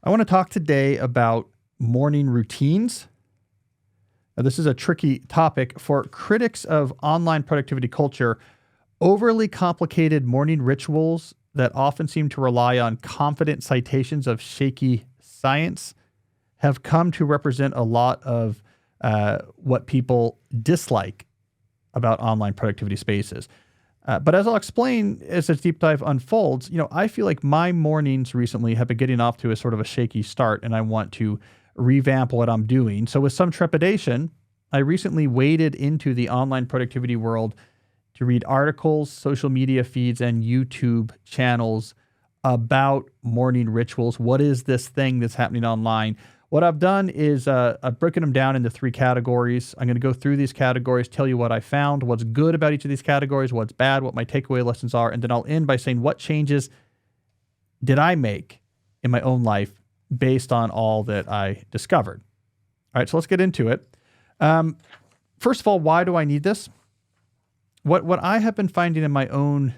I want to talk today about morning routines. Now, this is a tricky topic for critics of online productivity culture. Overly complicated morning rituals that often seem to rely on confident citations of shaky science have come to represent a lot of what people dislike about online productivity spaces. But as I'll explain as this deep dive unfolds, I feel like my mornings recently have been getting off to a sort of a shaky start, and I want to revamp what I'm doing. So with some trepidation, I recently waded into the online productivity world to read articles, social media feeds, and YouTube channels about morning rituals. What is this thing that's happening online? What I've done is I've broken them down into 3 categories. I'm going to go through these categories, tell you what I found, what's good about each of these categories, what's bad, what my takeaway lessons are, and then I'll end by saying what changes did I make in my own life based on all that I discovered. All right, so let's get into it. First of all, why do I need this? What I have been finding in my own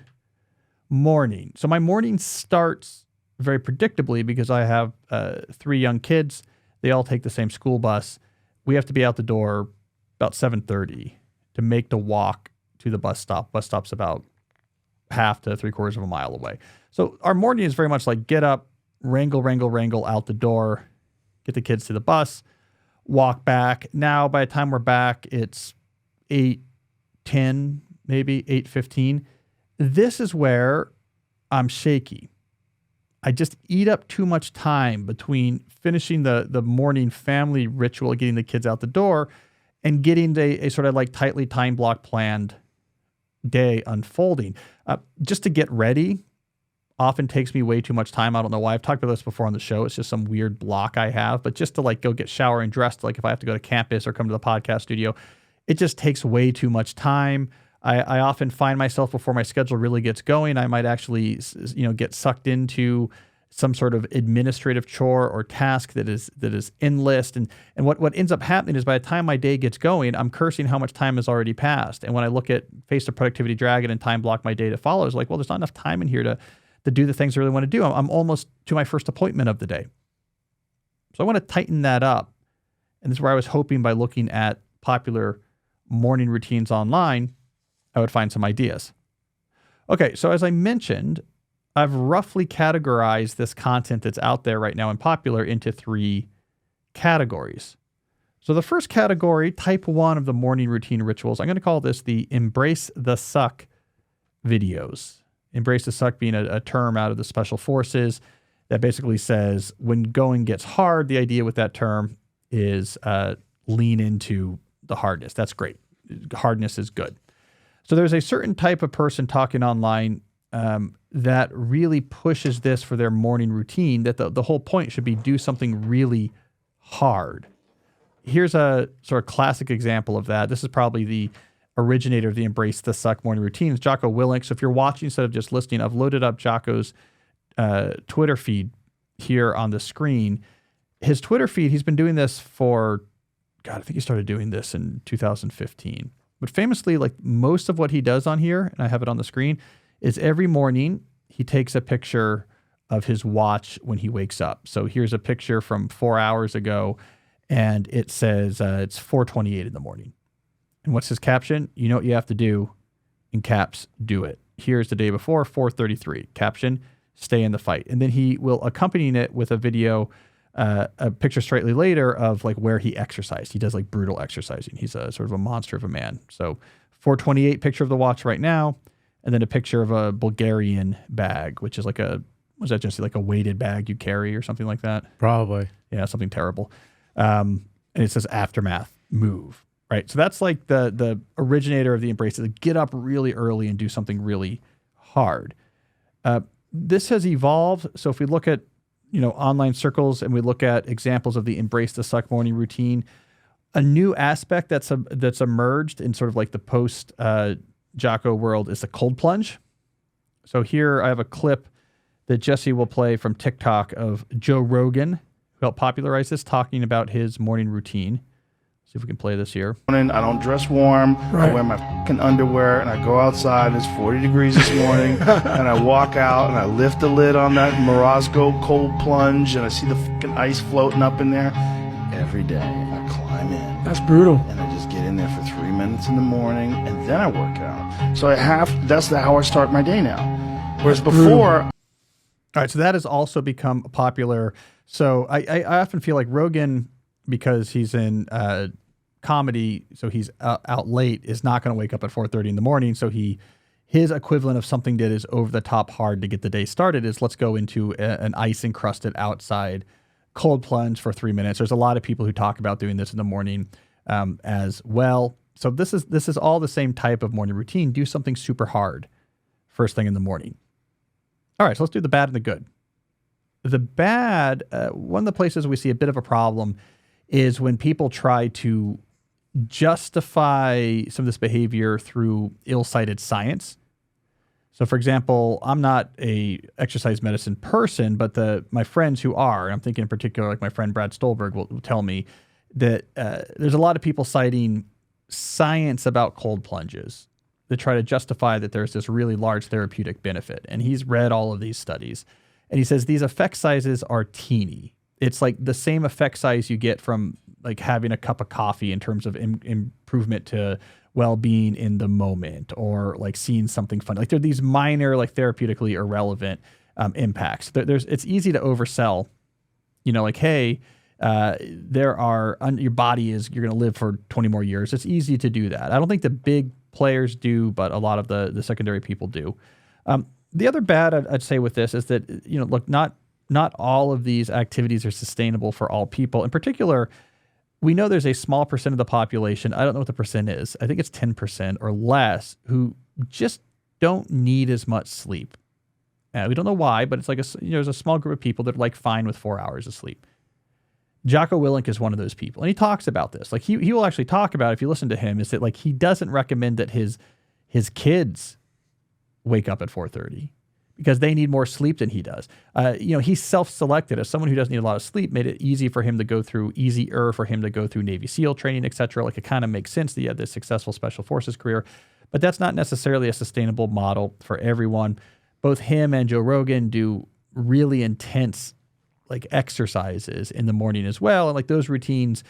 morning. So my morning starts very predictably because I have 3 young kids. They all take the same school bus. We have to be out the door about 7:30 to make the walk to the bus stop. Bus stop's about half to 3/4 of a mile away. So our morning is very much like get up, wrangle out the door, get the kids to the bus, walk back. Now, by the time we're back, it's 8:10, maybe 8:15. This is where I'm shaky. I just eat up too much time between finishing the morning family ritual, getting the kids out the door, and getting a sort of like tightly time block planned day unfolding. Just to get ready often takes me way too much time. I don't know why. I've talked about this before on the show. It's just some weird block I have. But just to like go get shower and dressed, like if I have to go to campus or come to the podcast studio, it just takes way too much time. I often find myself before my schedule really gets going, I might actually, get sucked into some sort of administrative chore or task that is in list. And what ends up happening is by the time my day gets going, I'm cursing how much time has already passed. And when I look at Face the Productivity Dragon and time block my day to follow, it's like, well, there's not enough time in here to do the things I really want to do. I'm almost to my first appointment of the day. So I want to tighten that up. And this is where I was hoping by looking at popular morning routines online, I would find some ideas. Okay, so as I mentioned, I've roughly categorized this content that's out there right now and popular into 3 categories. So the first category, type 1 of the morning routine rituals, I'm going to call this the Embrace the Suck videos. Embrace the Suck being a term out of the Special Forces that basically says when going gets hard, the idea with that term is lean into the hardness. That's great. Hardness is good. So there's a certain type of person talking online that really pushes this for their morning routine, that the whole point should be do something really hard. Here's a sort of classic example of that. This is probably the originator of the Embrace the Suck morning routines, Jocko Willink. So if you're watching instead of just listening, I've loaded up Jocko's Twitter feed here on the screen. His Twitter feed, he's been doing this for, I think he started doing this in 2015. But famously, like most of what he does on here, and I have it on the screen, is every morning he takes a picture of his watch when he wakes up. So here's a picture from 4 hours ago, and it says it's 4:28 in the morning. And what's his caption? You know what you have to do. In caps, do it. Here's the day before, 4:33. Caption, stay in the fight. And then he will accompany it with a video, a picture slightly later of like where he exercised. He does like brutal exercising. He's a sort of a monster of a man. So 4:28 picture of the watch right now, and then a picture of a Bulgarian bag, which is like was that just like a weighted bag you carry or something like that? Probably. Yeah, something terrible. And it says aftermath, move. Right. So that's like the originator of the Embrace, to get up really early and do something really hard. This has evolved. So if we look at online circles and we look at examples of the Embrace the Suck morning routine, a new aspect that's emerged in sort of like the post Jocko world is the cold plunge. So here I have a clip that Jesse will play from TikTok of Joe Rogan, who helped popularize this, talking about his morning routine. See if we can play this here. I don't dress warm. Right. I wear my fucking underwear and I go outside and it's 40 degrees this morning and I walk out and I lift the lid on that Morozco cold plunge and I see the fucking ice floating up in there. Every day I climb in. That's brutal. And I just get in there for 3 minutes in the morning and then I work out. So that's how I start my day now. Whereas before... All right, so that has also become popular. So I often feel like Rogan, because he's in comedy, so he's out late, is not going to wake up at 4:30 in the morning. So his equivalent of something that is over the top hard to get the day started is let's go into an ice encrusted outside cold plunge for 3 minutes. There's a lot of people who talk about doing this in the morning as well. So this is all the same type of morning routine. Do something super hard first thing in the morning. All right, so let's do the bad and the good. The bad, one of the places we see a bit of a problem is when people try to justify some of this behavior through ill-cited science. So, for example, I'm not a exercise medicine person, but my friends who are, and I'm thinking in particular, like my friend Brad Stolberg will tell me that there's a lot of people citing science about cold plunges that try to justify that there's this really large therapeutic benefit. And he's read all of these studies. And he says these effect sizes are teeny. It's like the same effect size you get from like having a cup of coffee in terms of improvement to well-being in the moment, or like seeing something fun. Like they're these minor, like therapeutically irrelevant impacts. It's easy to oversell, like, hey, you're going to live for 20 more years. It's easy to do that. I don't think the big players do, but a lot of the secondary people do. The other bad I'd say with this is that, look, not all of these activities are sustainable for all people. In particular, we know there's a small percent of the population, I don't know what the percent is, I think it's 10% or less, who just don't need as much sleep. We don't know why, but it's like there's a small group of people that are like fine with 4 hours of sleep. Jocko Willink is one of those people, and he talks about this. Like he will actually talk about, if you listen to him, is that like he doesn't recommend that his kids wake up at 4:30 because they need more sleep than he does. He's self-selected as someone who doesn't need a lot of sleep, made it easier for him to go through Navy SEAL training, et cetera. Like it kind of makes sense that he had this successful special forces career, but that's not necessarily a sustainable model for everyone. Both him and Joe Rogan do really intense like exercises in the morning as well. And like those routines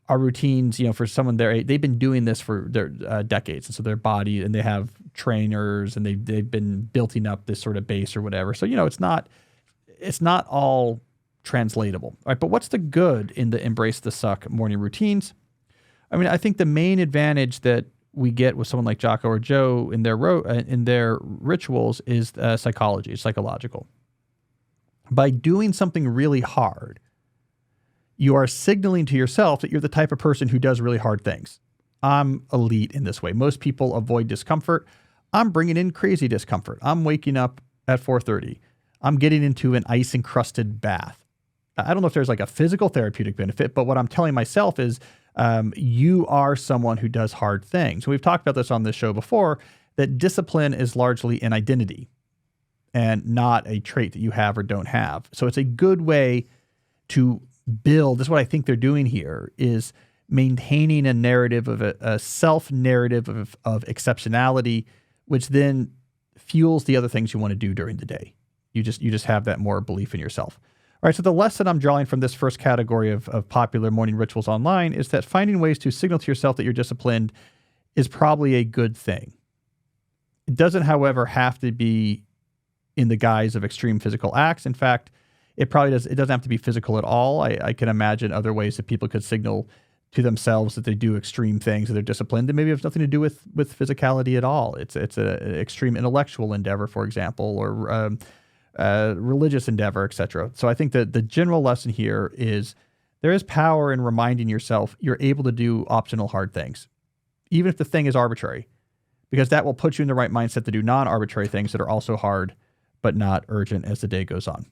are routines, for someone they've been doing this for their decades. And so their body, and they have trainers, and they've been building up this sort of base or whatever. So, it's not all translatable. All right. But what's the good in the embrace the suck morning routines? I mean, I think the main advantage that we get with someone like Jocko or Joe in their rituals is psychological. By doing something really hard, you are signaling to yourself that you're the type of person who does really hard things. I'm elite in this way. Most people avoid discomfort. I'm bringing in crazy discomfort. I'm waking up at 4:30. I'm getting into an ice-encrusted bath. I don't know if there's like a physical therapeutic benefit, but what I'm telling myself is you are someone who does hard things. We've talked about this on this show before, that discipline is largely an identity and not a trait that you have or don't have. So it's a good way to build. This is what I think they're doing here, is maintaining a narrative of a self-narrative of exceptionality, which then fuels the other things you want to do during the day. You just have that more belief in yourself. All right, so the lesson I'm drawing from this first category of popular morning rituals online is that finding ways to signal to yourself that you're disciplined is probably a good thing. It doesn't, however, have to be in the guise of extreme physical acts. In fact, it doesn't have to be physical at all. I can imagine other ways that people could signal to themselves that they do extreme things, that they're disciplined, and maybe it has nothing to do with physicality at all. It's an extreme intellectual endeavor, for example, or religious endeavor, etc. So I think that the general lesson here is there is power in reminding yourself you're able to do optional hard things, even if the thing is arbitrary, because that will put you in the right mindset to do non-arbitrary things that are also hard, but not urgent as the day goes on.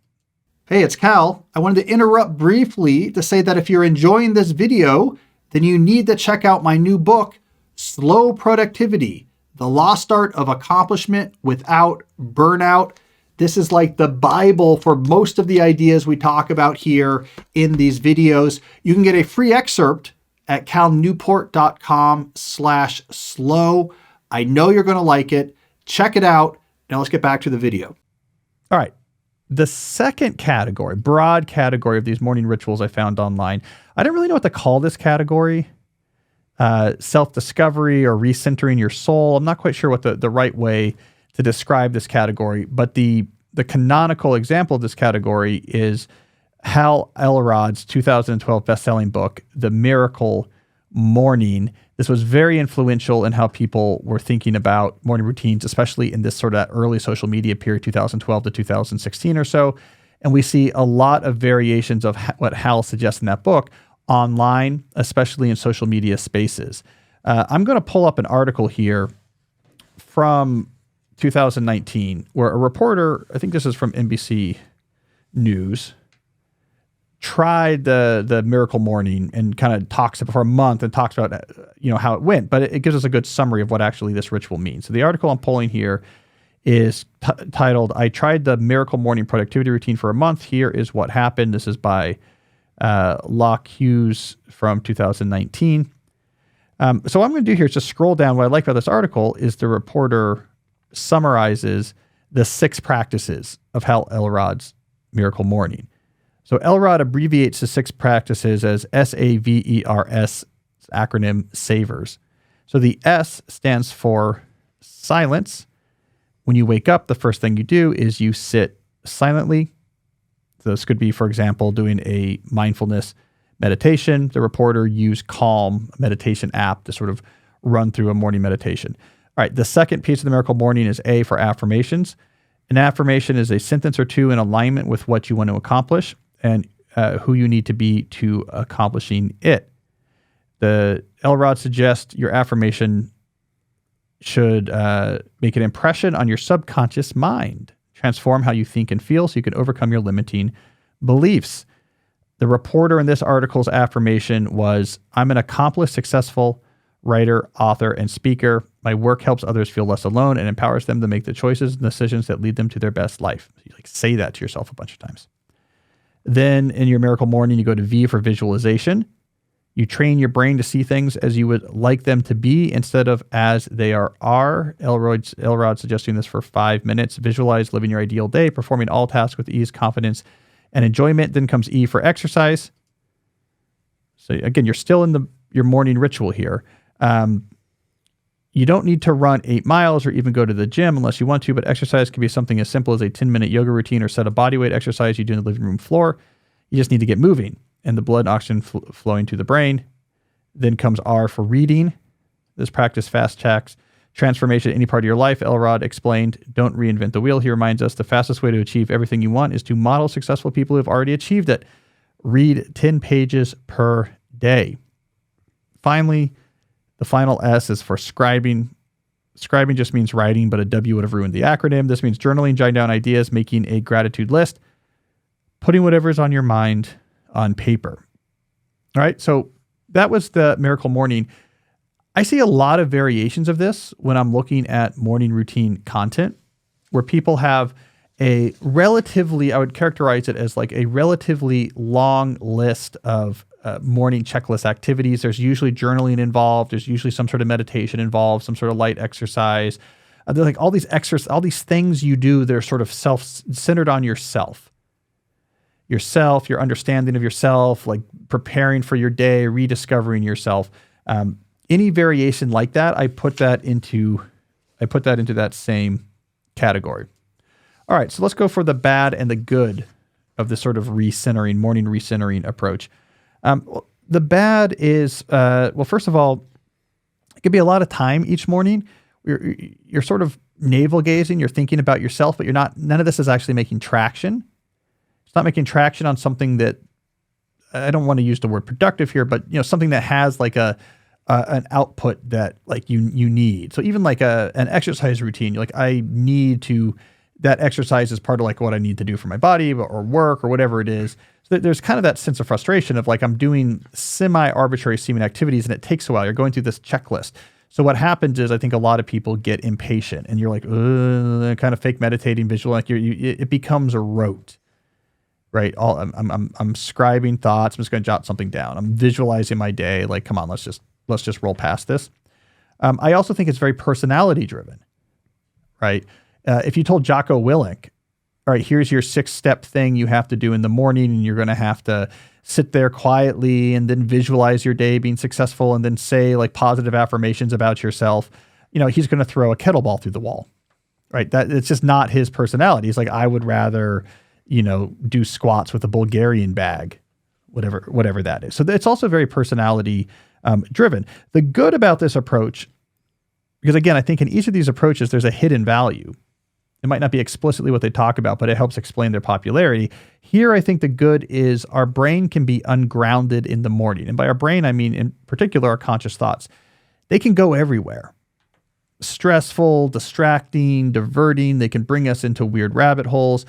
Hey, it's Cal. I wanted to interrupt briefly to say that if you're enjoying this video, then you need to check out my new book, Slow Productivity, The Lost Art of Accomplishment Without Burnout. This is like the Bible for most of the ideas we talk about here in these videos. You can get a free excerpt at calnewport.com/slow. I know you're going to like it. Check it out. Now let's get back to the video. All right. The second category, broad category of these morning rituals I found online, I didn't really know what to call this category. Self-discovery or recentering your soul. I'm not quite sure what the right way to describe this category, but the canonical example of this category is Hal Elrod's 2012 best-selling book, The Miracle Morning. This was very influential in how people were thinking about morning routines, especially in this sort of early social media period, 2012 to 2016 or so. And we see a lot of variations of what Hal suggests in that book online, especially in social media spaces. I'm going to pull up an article here from 2019 where a reporter, I think this is from NBC News, tried the Miracle Morning and kind of talks about it for a month and talks about how it went, but it gives us a good summary of what actually this ritual means. So the article I'm pulling here is titled, "I tried the Miracle Morning productivity routine for a month. Here is what happened." This is by Locke Hughes from 2019. So what I'm going to do here is just scroll down. What I like about this article is the reporter summarizes the 6 practices of Hal Elrod's Miracle Morning. So Elrod abbreviates the 6 practices as SAVERS, acronym SAVERS. So the S stands for silence. When you wake up, the first thing you do is you sit silently. So this could be, for example, doing a mindfulness meditation. The reporter used Calm, a meditation app, to sort of run through a morning meditation. All right, the second piece of the Miracle Morning is A for affirmations. An affirmation is a sentence or two in alignment with what you want to accomplish and who you need to be to accomplishing it. The Elrod suggests your affirmation should make an impression on your subconscious mind, transform how you think and feel so you can overcome your limiting beliefs. The reporter in this article's affirmation was, "I'm an accomplished, successful writer, author, and speaker. My work helps others feel less alone and empowers them to make the choices and decisions that lead them to their best life." So you say that to yourself a bunch of times. Then in your Miracle Morning, you go to V for visualization. You train your brain to see things as you would like them to be instead of as they are. Elrod suggesting this for 5 minutes. Visualize living your ideal day, performing all tasks with ease, confidence, and enjoyment. Then comes E for exercise. So again, you're still in your morning ritual here. You don't need to run 8 miles or even go to the gym unless you want to, but exercise can be something as simple as a 10-minute yoga routine or set of bodyweight exercise you do in the living room floor. You just need to get moving and the blood and oxygen flowing to the brain. Then comes R for reading. This practice fast tracks transformation in any part of your life. Elrod explained, "Don't reinvent the wheel." He reminds us the fastest way to achieve everything you want is to model successful people who have already achieved it. Read 10 pages per day. Finally, the final S is for scribing. Scribing just means writing, but a W would have ruined the acronym. This means journaling, jotting down ideas, making a gratitude list, putting whatever's on your mind on paper. All right, so that was the Miracle Morning. I see a lot of variations of this when I'm looking at morning routine content where people have a relatively, I would characterize it as like a relatively long list of morning checklist activities. There's usually journaling involved. There's usually some sort of meditation involved, some sort of light exercise. They're like all these things you do, they're sort of centered on yourself, your understanding of yourself, like preparing for your day, rediscovering yourself. Any variation like that, I put that into that same category. All right, so let's go for the bad and the good of this sort of morning recentering approach. The bad is, first of all, it could be a lot of time each morning. You're sort of navel gazing. You're thinking about yourself, but none of this is actually making traction. It's not making traction on something that, I don't want to use the word productive here, but something that has like an output that like you need. So even like an exercise routine, you're like, that exercise is part of like what I need to do for my body or work or whatever it is. So there's kind of that sense of frustration of like, I'm doing semi-arbitrary seeming activities and it takes a while. You're going through this checklist. So what happens is I think a lot of people get impatient and you're like, kind of fake meditating visual, like it becomes a rote. right? I'm scribing thoughts. I'm just going to jot something down. I'm visualizing my day. Like, come on, let's just roll past this. I also think it's very personality driven, right? If you told Jocko Willink, all right, here's your 6-step thing you have to do in the morning, and you're going to have to sit there quietly and then visualize your day being successful and then say like positive affirmations about yourself, he's going to throw a kettlebell through the wall, right? That it's just not his personality. He's like, I would rather, do squats with a Bulgarian bag, whatever that is. So it's also very personality driven. The good about this approach, because again, I think in each of these approaches, there's a hidden value. It might not be explicitly what they talk about, but it helps explain their popularity. Here, I think the good is our brain can be ungrounded in the morning. And by our brain, I mean in particular our conscious thoughts. They can go everywhere. Stressful, distracting, diverting. They can bring us into weird rabbit holes.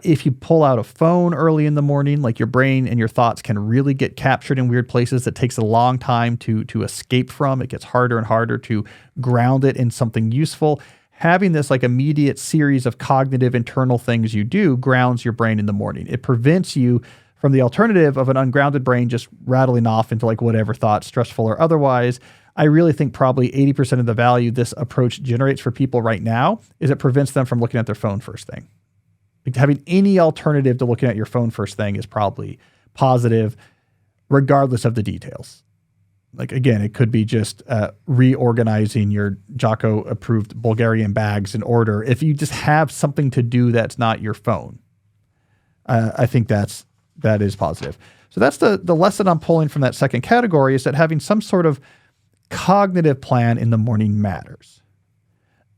If you pull out a phone early in the morning, like your brain and your thoughts can really get captured in weird places that takes a long time to escape from. It gets harder and harder to ground it in something useful. Having this like immediate series of cognitive internal things you do grounds your brain in the morning. It prevents you from the alternative of an ungrounded brain just rattling off into like whatever thought, stressful or otherwise. I really think probably 80% of the value this approach generates for people right now is it prevents them from looking at their phone first thing. Like having any alternative to looking at your phone first thing is probably positive, regardless of the details. Like, again, it could be just reorganizing your Jocko-approved Bulgarian bags in order. If you just have something to do that's not your phone, I think that is positive. So that's the lesson I'm pulling from that second category, is that having some sort of cognitive plan in the morning matters.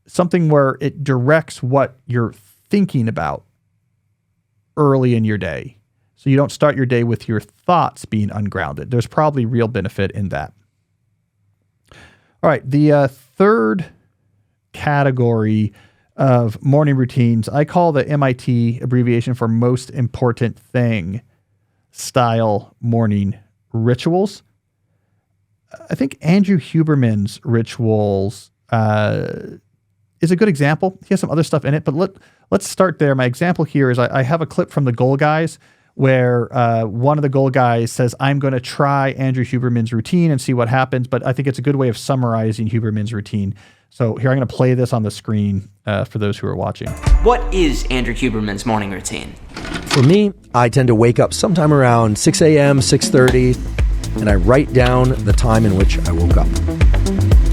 Something where it directs what you're thinking about early in your day. So you don't start your day with your thoughts being ungrounded. There's probably real benefit in that. All right, the third category of morning routines, I call the MIT abbreviation for most important thing style morning rituals. I think Andrew Huberman's rituals is a good example. He has some other stuff in it, but let's start there. My example here is I have a clip from the Goal Guys where one of the Goal Guys says, I'm going to try Andrew Huberman's routine and see what happens, but I think it's a good way of summarizing Huberman's routine. So here, I'm going to play this on the screen for those who are watching. What is Andrew Huberman's morning routine? For me, I tend to wake up sometime around 6 a.m., 6:30, and I write down the time in which I woke up.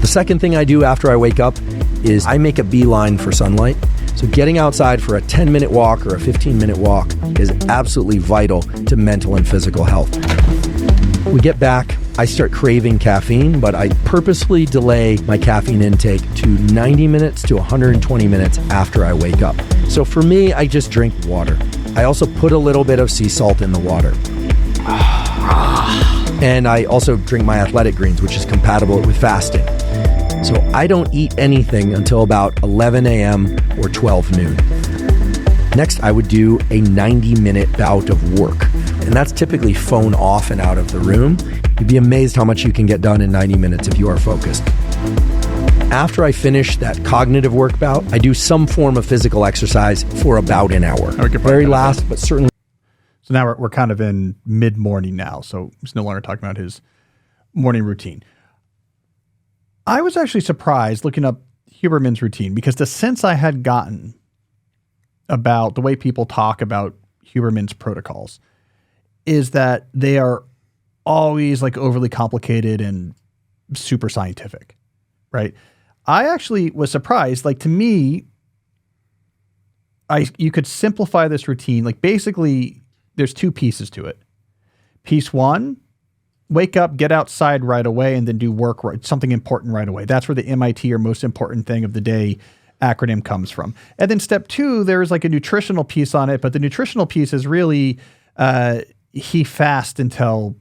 The second thing I do after I wake up is I make a beeline for sunlight. So getting outside for a 10-minute walk or a 15-minute walk is absolutely vital to mental and physical health. We get back, I start craving caffeine, but I purposefully delay my caffeine intake to 90 minutes to 120 minutes after I wake up. So for me, I just drink water. I also put a little bit of sea salt in the water. And I also drink my athletic greens, which is compatible with fasting. So I don't eat anything until about 11 a.m. or 12 noon. Next, I would do a 90-minute bout of work. And that's typically phone off and out of the room. You'd be amazed how much you can get done in 90 minutes if you are focused. After I finish that cognitive work bout, I do some form of physical exercise for about an hour. Very last, but certainly. So now we're kind of in mid-morning now, so he's no longer talking about his morning routine. I was actually surprised looking up Huberman's routine because the sense I had gotten about the way people talk about Huberman's protocols is that they are always like overly complicated and super scientific, right? I actually was surprised. Like, to me, you could simplify this routine. Like, basically, there's two pieces to it. Piece one, wake up, get outside right away, and then do work, something important right away. That's where the MIT, or most important thing of the day, acronym comes from. And then step two, there's like a nutritional piece on it, but the nutritional piece is really he fasts until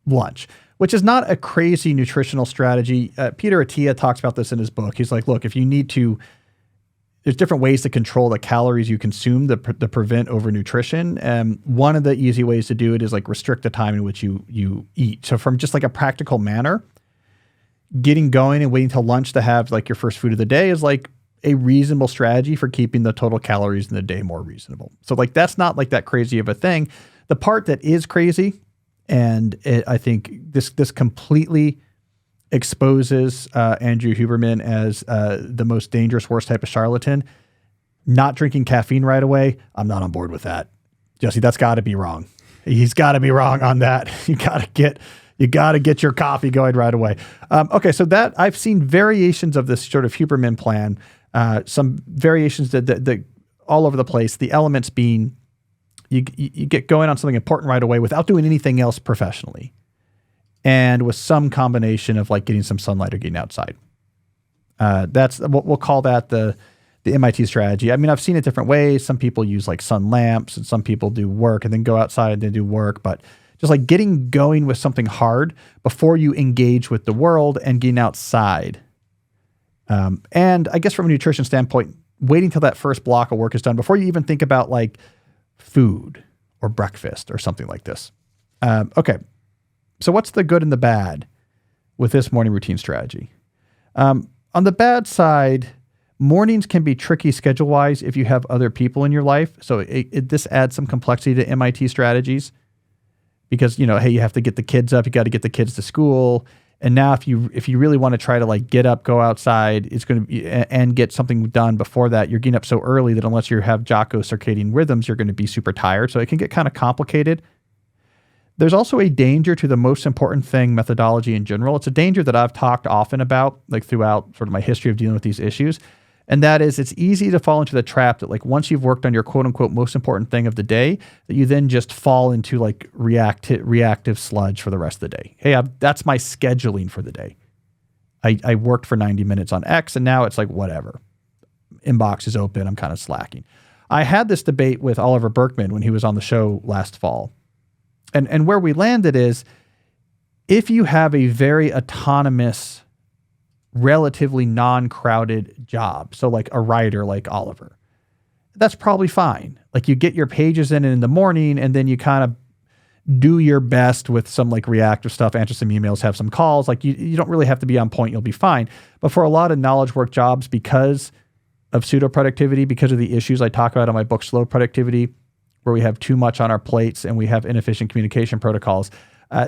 lunch, which is not a crazy nutritional strategy. Peter Attia talks about this in his book. He's like, look, if you need to, there's different ways to control the calories you consume to prevent overnutrition. One of the easy ways to do it is like restrict the time in which you eat. So from just like a practical manner, getting going and waiting till lunch to have like your first food of the day is like a reasonable strategy for keeping the total calories in the day more reasonable. So like, that's not like that crazy of a thing. The part that is crazy, and I think this completely exposes Andrew Huberman as the most dangerous, worst type of charlatan. Not drinking caffeine right away. I'm not on board with that. Jesse, that's got to be wrong. He's got to be wrong on that. You got to get your coffee going right away. Okay, so that I've seen variations of this sort of Huberman plan. Some variations that all over the place. The elements being you get going on something important right away without doing anything else professionally, and with some combination of like getting some sunlight or getting outside. That's what we'll call that the MIT strategy. I mean, I've seen it different ways. Some people use like sun lamps, and some people do work and then go outside and then do work. But just like getting going with something hard before you engage with the world and getting outside. And I guess from a nutrition standpoint, waiting till that first block of work is done before you even think about like food or breakfast or something like this. Okay. So what's the good and the bad with this morning routine strategy? On the bad side, mornings can be tricky schedule-wise if you have other people in your life. So this adds some complexity to MIT strategies because, hey, you have to get the kids up. You got to get the kids to school. And now if you really want to try to like get up, go outside, it's going to be, and get something done before that, you're getting up so early that unless you have Jocko circadian rhythms, you're going to be super tired. So it can get kind of complicated. There's also a danger to the most important thing methodology in general. It's a danger that I've talked often about, like throughout sort of my history of dealing with these issues. And that is, it's easy to fall into the trap that like once you've worked on your quote unquote most important thing of the day, that you then just fall into like reactive sludge for the rest of the day. Hey, that's my scheduling for the day. I worked for 90 minutes on X and now it's like, whatever. Inbox is open. I'm kind of slacking. I had this debate with Oliver Berkman when he was on the show last fall. And where we landed is if you have a very autonomous, relatively non-crowded job, so like a writer like Oliver, that's probably fine. Like you get your pages in the morning and then you kind of do your best with some like reactive stuff, answer some emails, have some calls. Like you don't really have to be on point. You'll be fine. But for a lot of knowledge work jobs, because of pseudo productivity, because of the issues I talk about in my book, Slow Productivity, where we have too much on our plates and we have inefficient communication protocols,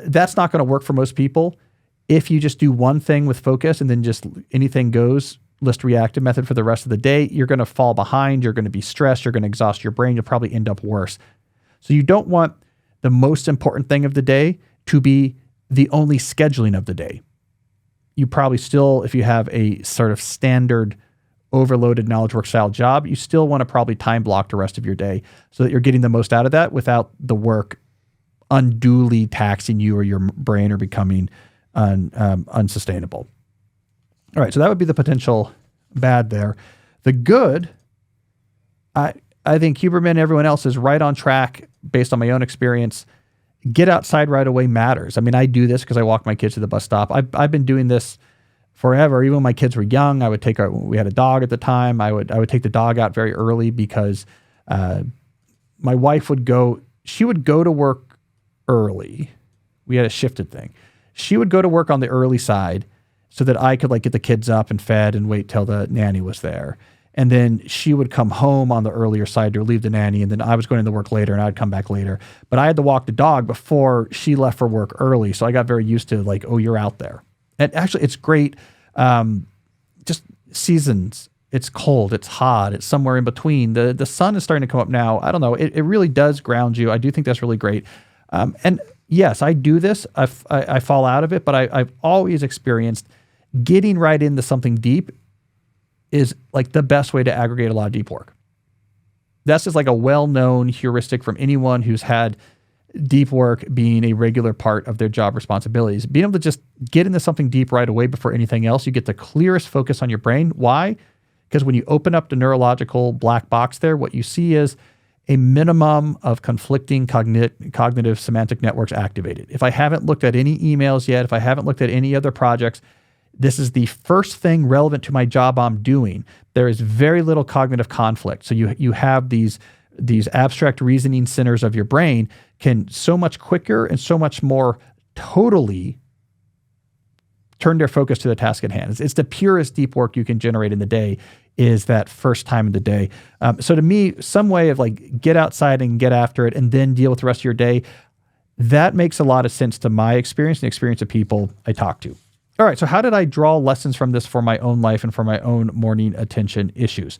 that's not going to work for most people. If you just do one thing with focus and then just anything goes, list reactive method for the rest of the day, you're going to fall behind. You're going to be stressed. You're going to exhaust your brain. You'll probably end up worse. So you don't want the most important thing of the day to be the only scheduling of the day. You probably still, if you have a sort of standard overloaded knowledge work style job, you still want to probably time block the rest of your day so that you're getting the most out of that without the work unduly taxing you or your brain or becoming unsustainable. All right, so that would be the potential bad there. The good, I think Huberman and everyone else is right on track based on my own experience. Get outside right away matters. I mean, I do this because I walk my kids to the bus stop. I've been doing this forever. Even when my kids were young, we had a dog at the time. I would take the dog out very early because my wife would go to work early. We had a shifted thing. She would go to work on the early side so that I could like get the kids up and fed and wait till the nanny was there. And then she would come home on the earlier side to relieve the nanny. And then I was going to work later and I'd come back later. But I had to walk the dog before she left for work early. So I got very used to like, oh, you're out there. And actually it's great. Just seasons. It's cold. It's hot. It's somewhere in between. The sun is starting to come up now. I don't know. It really does ground you. I do think that's really great. And yes, I do this. I fall out of it, but I've always experienced getting right into something deep is like the best way to aggregate a lot of deep work. That's just like a well-known heuristic from anyone who's had deep work being a regular part of their job responsibilities. Being able to just get into something deep right away before anything else, you get the clearest focus on your brain. Why? Because when you open up the neurological black box there, what you see is a minimum of conflicting cognitive semantic networks activated. If I haven't looked at any emails yet, if I haven't looked at any other projects, this is the first thing relevant to my job I'm doing. There is very little cognitive conflict. So you have these abstract reasoning centers of your brain can so much quicker and so much more totally turn their focus to the task at hand. It's the purest deep work you can generate in the day is that first time of the day. So to me, some way of like get outside and get after it and then deal with the rest of your day, that makes a lot of sense to my experience and the experience of people I talk to. All right, so how did I draw lessons from this for my own life and for my own morning attention issues?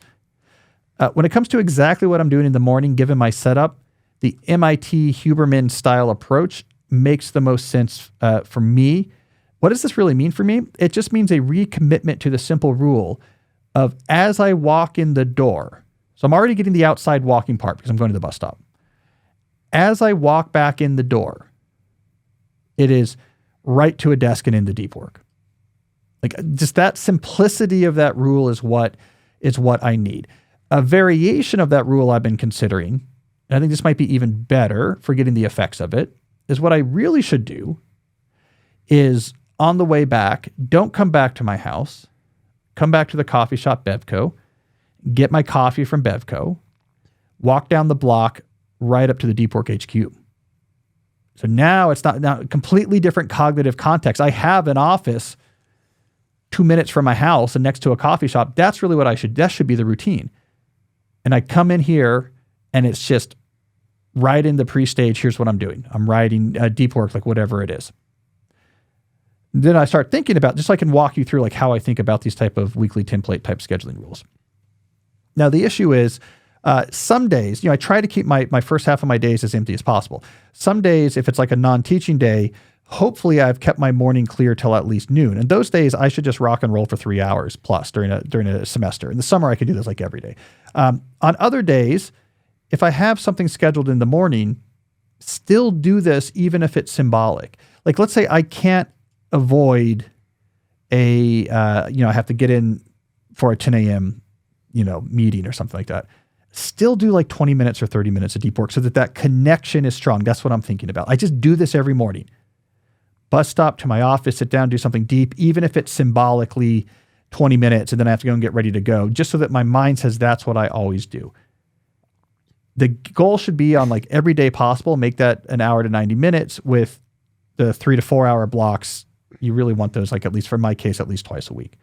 When it comes to exactly what I'm doing in the morning, given my setup, the MIT Huberman style approach makes the most sense for me. What does this really mean for me? It just means a recommitment to the simple rule of as I walk in the door. So I'm already getting the outside walking part because I'm going to the bus stop. As I walk back in the door, it is right to a desk and into deep work. Like just that simplicity of that rule is what I need. A variation of that rule I've been considering, and I think this might be even better for getting the effects of it, is what I really should do is on the way back, don't come back to my house, come back to the coffee shop Bevco, get my coffee from Bevco, walk down the block right up to the Deep Work HQ. So now it's not now completely different cognitive context. I have an office 2 minutes from my house and next to a coffee shop. That's really that should be the routine. And I come in here and it's just right in the pre-stage. Here's what I'm doing. I'm writing deep work, like whatever it is. Then I start thinking about, just so I can walk you through like how I think about these type of weekly template type scheduling rules. Now the issue is some days, I try to keep my first half of my days as empty as possible. Some days, if it's like a non-teaching day, hopefully I've kept my morning clear till at least noon. And those days I should just rock and roll for 3 hours plus during a semester. In the summer, I can do this like every day. On other days, if I have something scheduled in the morning, still do this even if it's symbolic. Like let's say I can't avoid I have to get in for a 10 a.m., meeting or something like that. Still do like 20 minutes or 30 minutes of deep work so that connection is strong. That's what I'm thinking about. I just do this every morning. Bus stop to my office, sit down, do something deep, even if it's symbolically 20 minutes, and then I have to go and get ready to go, just so that my mind says that's what I always do. The goal should be on like every day possible, make that an hour to 90 minutes with the 3 to 4 hour blocks. You really want those, like at least for my case, at least twice a week.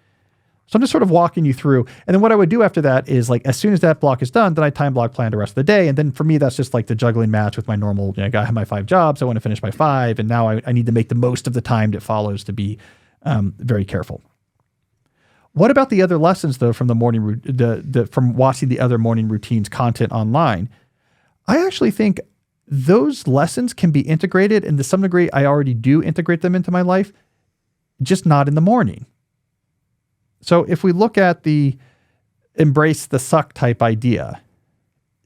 So I'm just sort of walking you through. And then what I would do after that is like, as soon as that block is done, then I time block plan the rest of the day. And then for me, that's just like the juggling match with my normal, I have my 5 jobs. I want to finish my 5. And now I need to make the most of the time that follows to be very careful. What about the other lessons though, from the morning, from watching the other morning routines content online? I actually think those lessons can be integrated, and to some degree, I already do integrate them into my life, just not in the morning. So if we look at the embrace the suck type idea,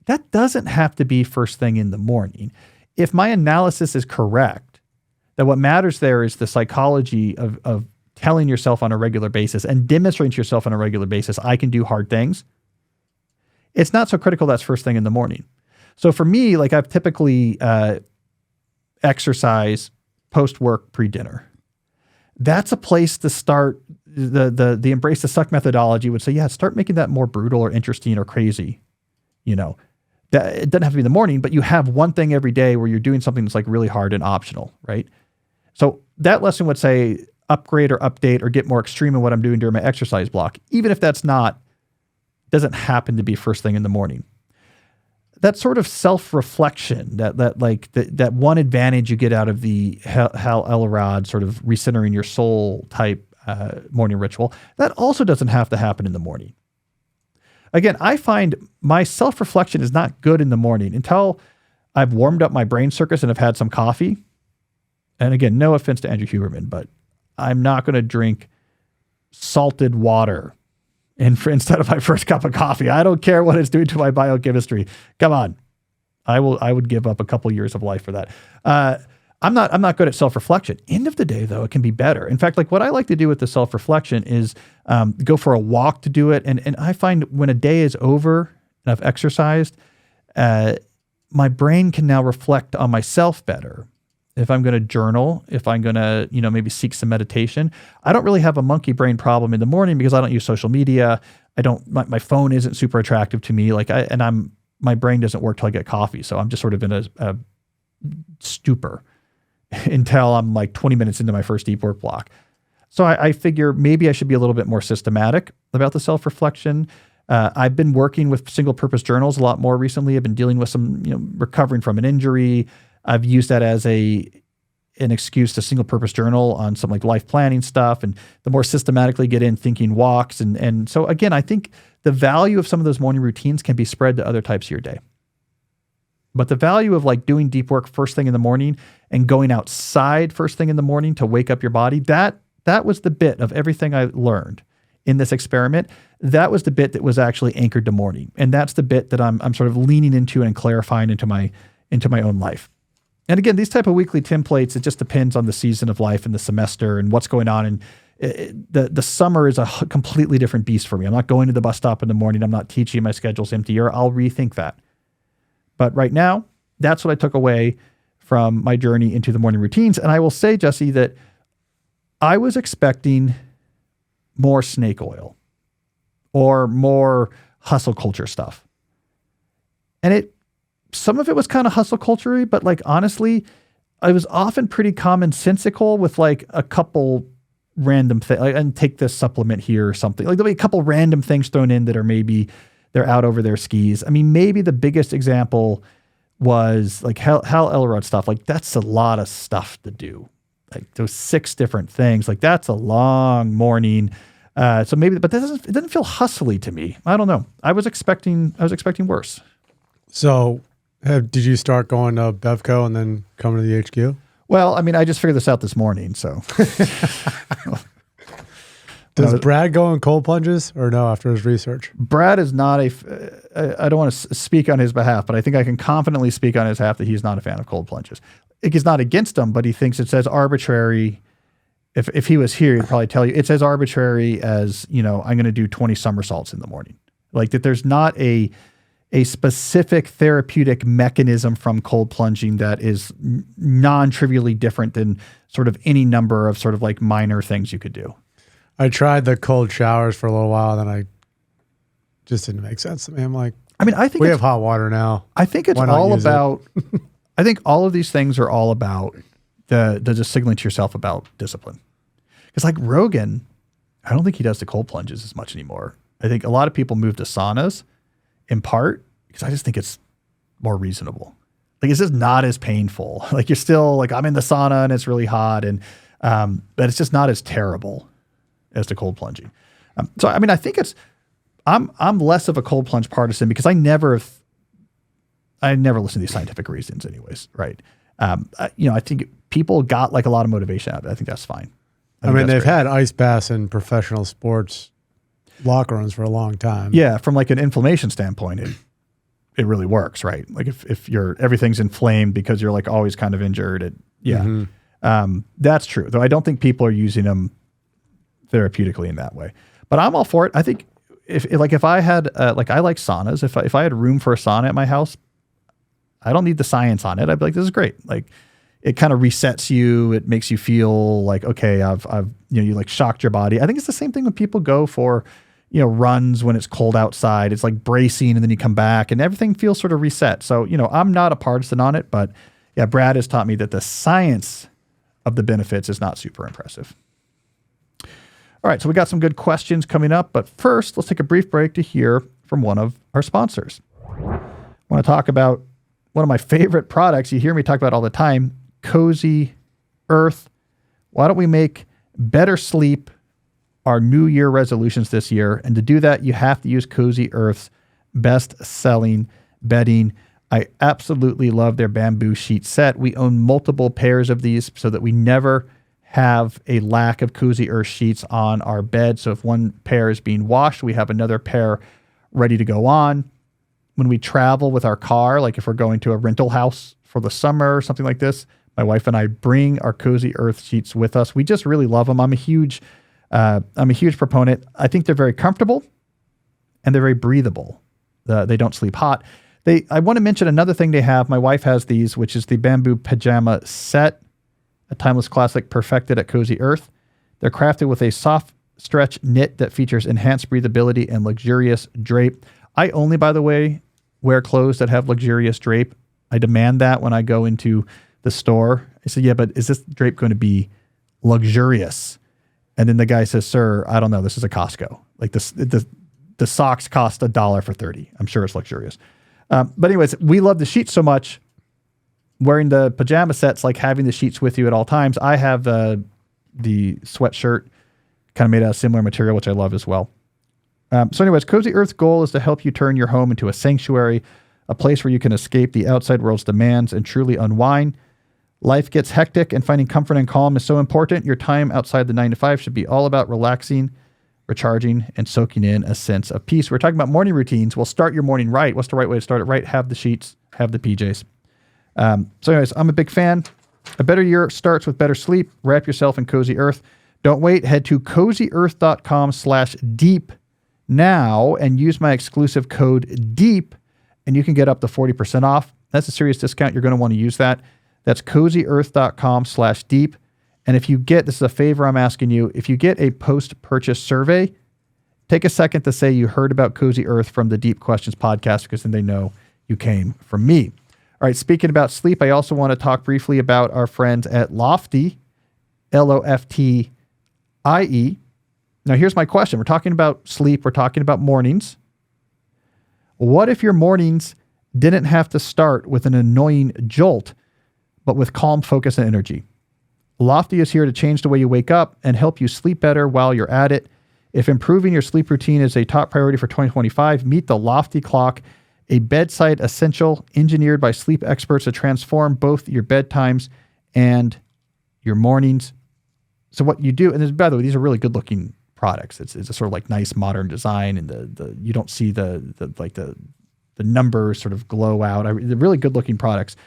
that doesn't have to be first thing in the morning. If my analysis is correct, that what matters there is the psychology of telling yourself on a regular basis and demonstrating to yourself on a regular basis, I can do hard things. It's not so critical that's first thing in the morning. So for me, like I've typically exercise post-work, pre-dinner. That's a place to start. The embrace the suck methodology would say, start making that more brutal or interesting or crazy. That it doesn't have to be in the morning, but you have one thing every day where you're doing something that's like really hard and optional, right? So that lesson would say upgrade or update or get more extreme in what I'm doing during my exercise block, even if doesn't happen to be first thing in the morning. That sort of self-reflection, that one advantage you get out of the Hal Elrod sort of recentering your soul type morning ritual, that also doesn't have to happen in the morning. Again, I find my self-reflection is not good in the morning until I've warmed up my brain circuits and have had some coffee. And again, no offense to Andrew Huberman, but I'm not going to drink salted water instead of my first cup of coffee. I don't care what it's doing to my biochemistry. Come on. I would give up a couple years of life for that. I'm not good at self-reflection. End of the day though, it can be better. In fact, like what I like to do with the self-reflection is go for a walk to do it. And I find when a day is over and I've exercised, my brain can now reflect on myself better. If I'm going to journal, if I'm going to, maybe seek some meditation, I don't really have a monkey brain problem in the morning because I don't use social media. My phone isn't super attractive to me. My brain doesn't work till I get coffee. So I'm just sort of in a stupor until I'm like 20 minutes into my first deep work block. So I figure maybe I should be a little bit more systematic about the self-reflection. I've been working with single-purpose journals a lot more recently. I've been dealing with some, recovering from an injury. I've used that as an excuse to single-purpose journal on some like life planning stuff, and the more systematically get in thinking walks. And so again, I think the value of some of those morning routines can be spread to other types of your day. But the value of like doing deep work first thing in the morning and going outside first thing in the morning to wake up your body, that was the bit of everything I learned in this experiment. That was the bit that was actually anchored to morning. And that's the bit that I'm sort of leaning into and clarifying into my own life. And again, these type of weekly templates, it just depends on the season of life and the semester and what's going on. And the summer is a completely different beast for me. I'm not going to the bus stop in the morning. I'm not teaching. My schedule's empty, or I'll rethink that. But right now, that's what I took away from my journey into the morning routines. And I will say, Jesse, that I was expecting more snake oil or more hustle culture stuff. And some of it was kind of hustle culture-y, but like, honestly, I was often pretty commonsensical with like a couple random things, like, and take this supplement here or something. Like there'll be a couple random things thrown in that are maybe they're out over their skis. I mean, maybe the biggest example was like Hal Elrod stuff. Like that's a lot of stuff to do. Like those 6 different things. Like that's a long morning. So maybe, but it doesn't feel hustly to me. I don't know. I was expecting worse. So did you start going to Bevco and then coming to the HQ? Well, I mean, I just figured this out this morning. So does Brad go in cold plunges or no after his research? Brad is not I don't want to speak on his behalf, but I think I can confidently speak on his behalf that he's not a fan of cold plunges. He's not against them, but he thinks it's as arbitrary. If he was here, he'd probably tell you it's as arbitrary as, I'm going to do 20 somersaults in the morning. Like that there's not a specific therapeutic mechanism from cold plunging that is non-trivially different than sort of any number of sort of like minor things you could do. I tried the cold showers for a little while, then I just didn't make sense to me. I'm like, I think we have hot water now. I think it's all about, I think all of these things are all about the just signaling to yourself about discipline. Because like Rogan, I don't think he does the cold plunges as much anymore. I think a lot of people move to saunas in part because I just think it's more reasonable. Like it's just not as painful. Like you're still like, I'm in the sauna and it's really hot but it's just not as terrible as the cold plunging. So, I mean, I think I'm less of a cold plunge partisan because I never listen to these scientific reasons anyways. Right. I think people got like a lot of motivation out of it. I think that's fine. I mean, they've had ice baths in professional sports locker rooms for a long time. Yeah. From like an inflammation standpoint, it really works, right? Like if everything's inflamed because you're like always kind of injured, that's true. Though I don't think people are using them therapeutically in that way, but I'm all for it. I think if I had, I like saunas, if I had room for a sauna at my house, I don't need the science on it. I'd be like, this is great. Like it kind of resets you. It makes you feel like, okay, I've you like shocked your body. I think it's the same thing when people go for, runs when it's cold outside. It's like bracing and then you come back and everything feels sort of reset. So, I'm not a partisan on it, but yeah, Brad has taught me that the science of the benefits is not super impressive. All right, so we got some good questions coming up, but first, let's take a brief break to hear from one of our sponsors. I want to talk about one of my favorite products you hear me talk about all the time, Cozy Earth. Why don't we make better sleep our New Year resolutions this year? And to do that, you have to use Cozy Earth's best-selling bedding. I absolutely love their bamboo sheet set. We own multiple pairs of these so that we never have a lack of Cozy Earth sheets on our bed. So if one pair is being washed, we have another pair ready to go on. When we travel with our car, like if we're going to a rental house for the summer or something like this, my wife and I bring our Cozy Earth sheets with us. We just really love them. I'm a huge proponent. I think they're very comfortable and they're very breathable. They don't sleep hot. I want to mention another thing they have. My wife has these, which is the bamboo pajama set, a timeless classic perfected at Cozy Earth. They're crafted with a soft stretch knit that features enhanced breathability and luxurious drape. I only, by the way, wear clothes that have luxurious drape. I demand that when I go into the store. I say, yeah, but is this drape going to be luxurious? And then the guy says, sir, I don't know. This is a Costco. Like the socks cost $1 for 30. I'm sure it's luxurious. But anyways, we love the sheets so much. Wearing the pajama sets, like having the sheets with you at all times. I have the sweatshirt kind of made out of similar material, which I love as well. So anyways, Cozy Earth's goal is to help you turn your home into a sanctuary, a place where you can escape the outside world's demands and truly unwind. Life gets hectic, and finding comfort and calm is so important. Your time outside the 9 to 5 should be all about relaxing, recharging, and soaking in a sense of peace. We're talking about morning routines. Well, start your morning right. What's the right way to start it right? Have the sheets, have the PJs. So anyways, I'm a big fan. A better year starts with better sleep. Wrap yourself in Cozy Earth. Don't wait. Head to cozyearth.com/deep now and use my exclusive code DEEP, and you can get up to 40% off. That's a serious discount. You're going to want to use that. That's cozyearth.com/deep. And if you get, this is a favor I'm asking you, if you get a post-purchase survey, take a second to say you heard about Cozy Earth from the Deep Questions podcast, because then they know you came from me. All right, speaking about sleep, I also want to talk briefly about our friends at Lofty, Loftie. Now, here's my question. We're talking about sleep. We're talking about mornings. What if your mornings didn't have to start with an annoying jolt, but with calm focus and energy? Lofty is here to change the way you wake up and help you sleep better while you're at it. If improving your sleep routine is a top priority for 2025, meet the Lofty Clock, a bedside essential engineered by sleep experts to transform both your bedtimes and your mornings. So what you do, and by the way, these are really good looking products. It's a sort of like nice modern design, and the you don't see the numbers sort of glow out. They're really good looking products.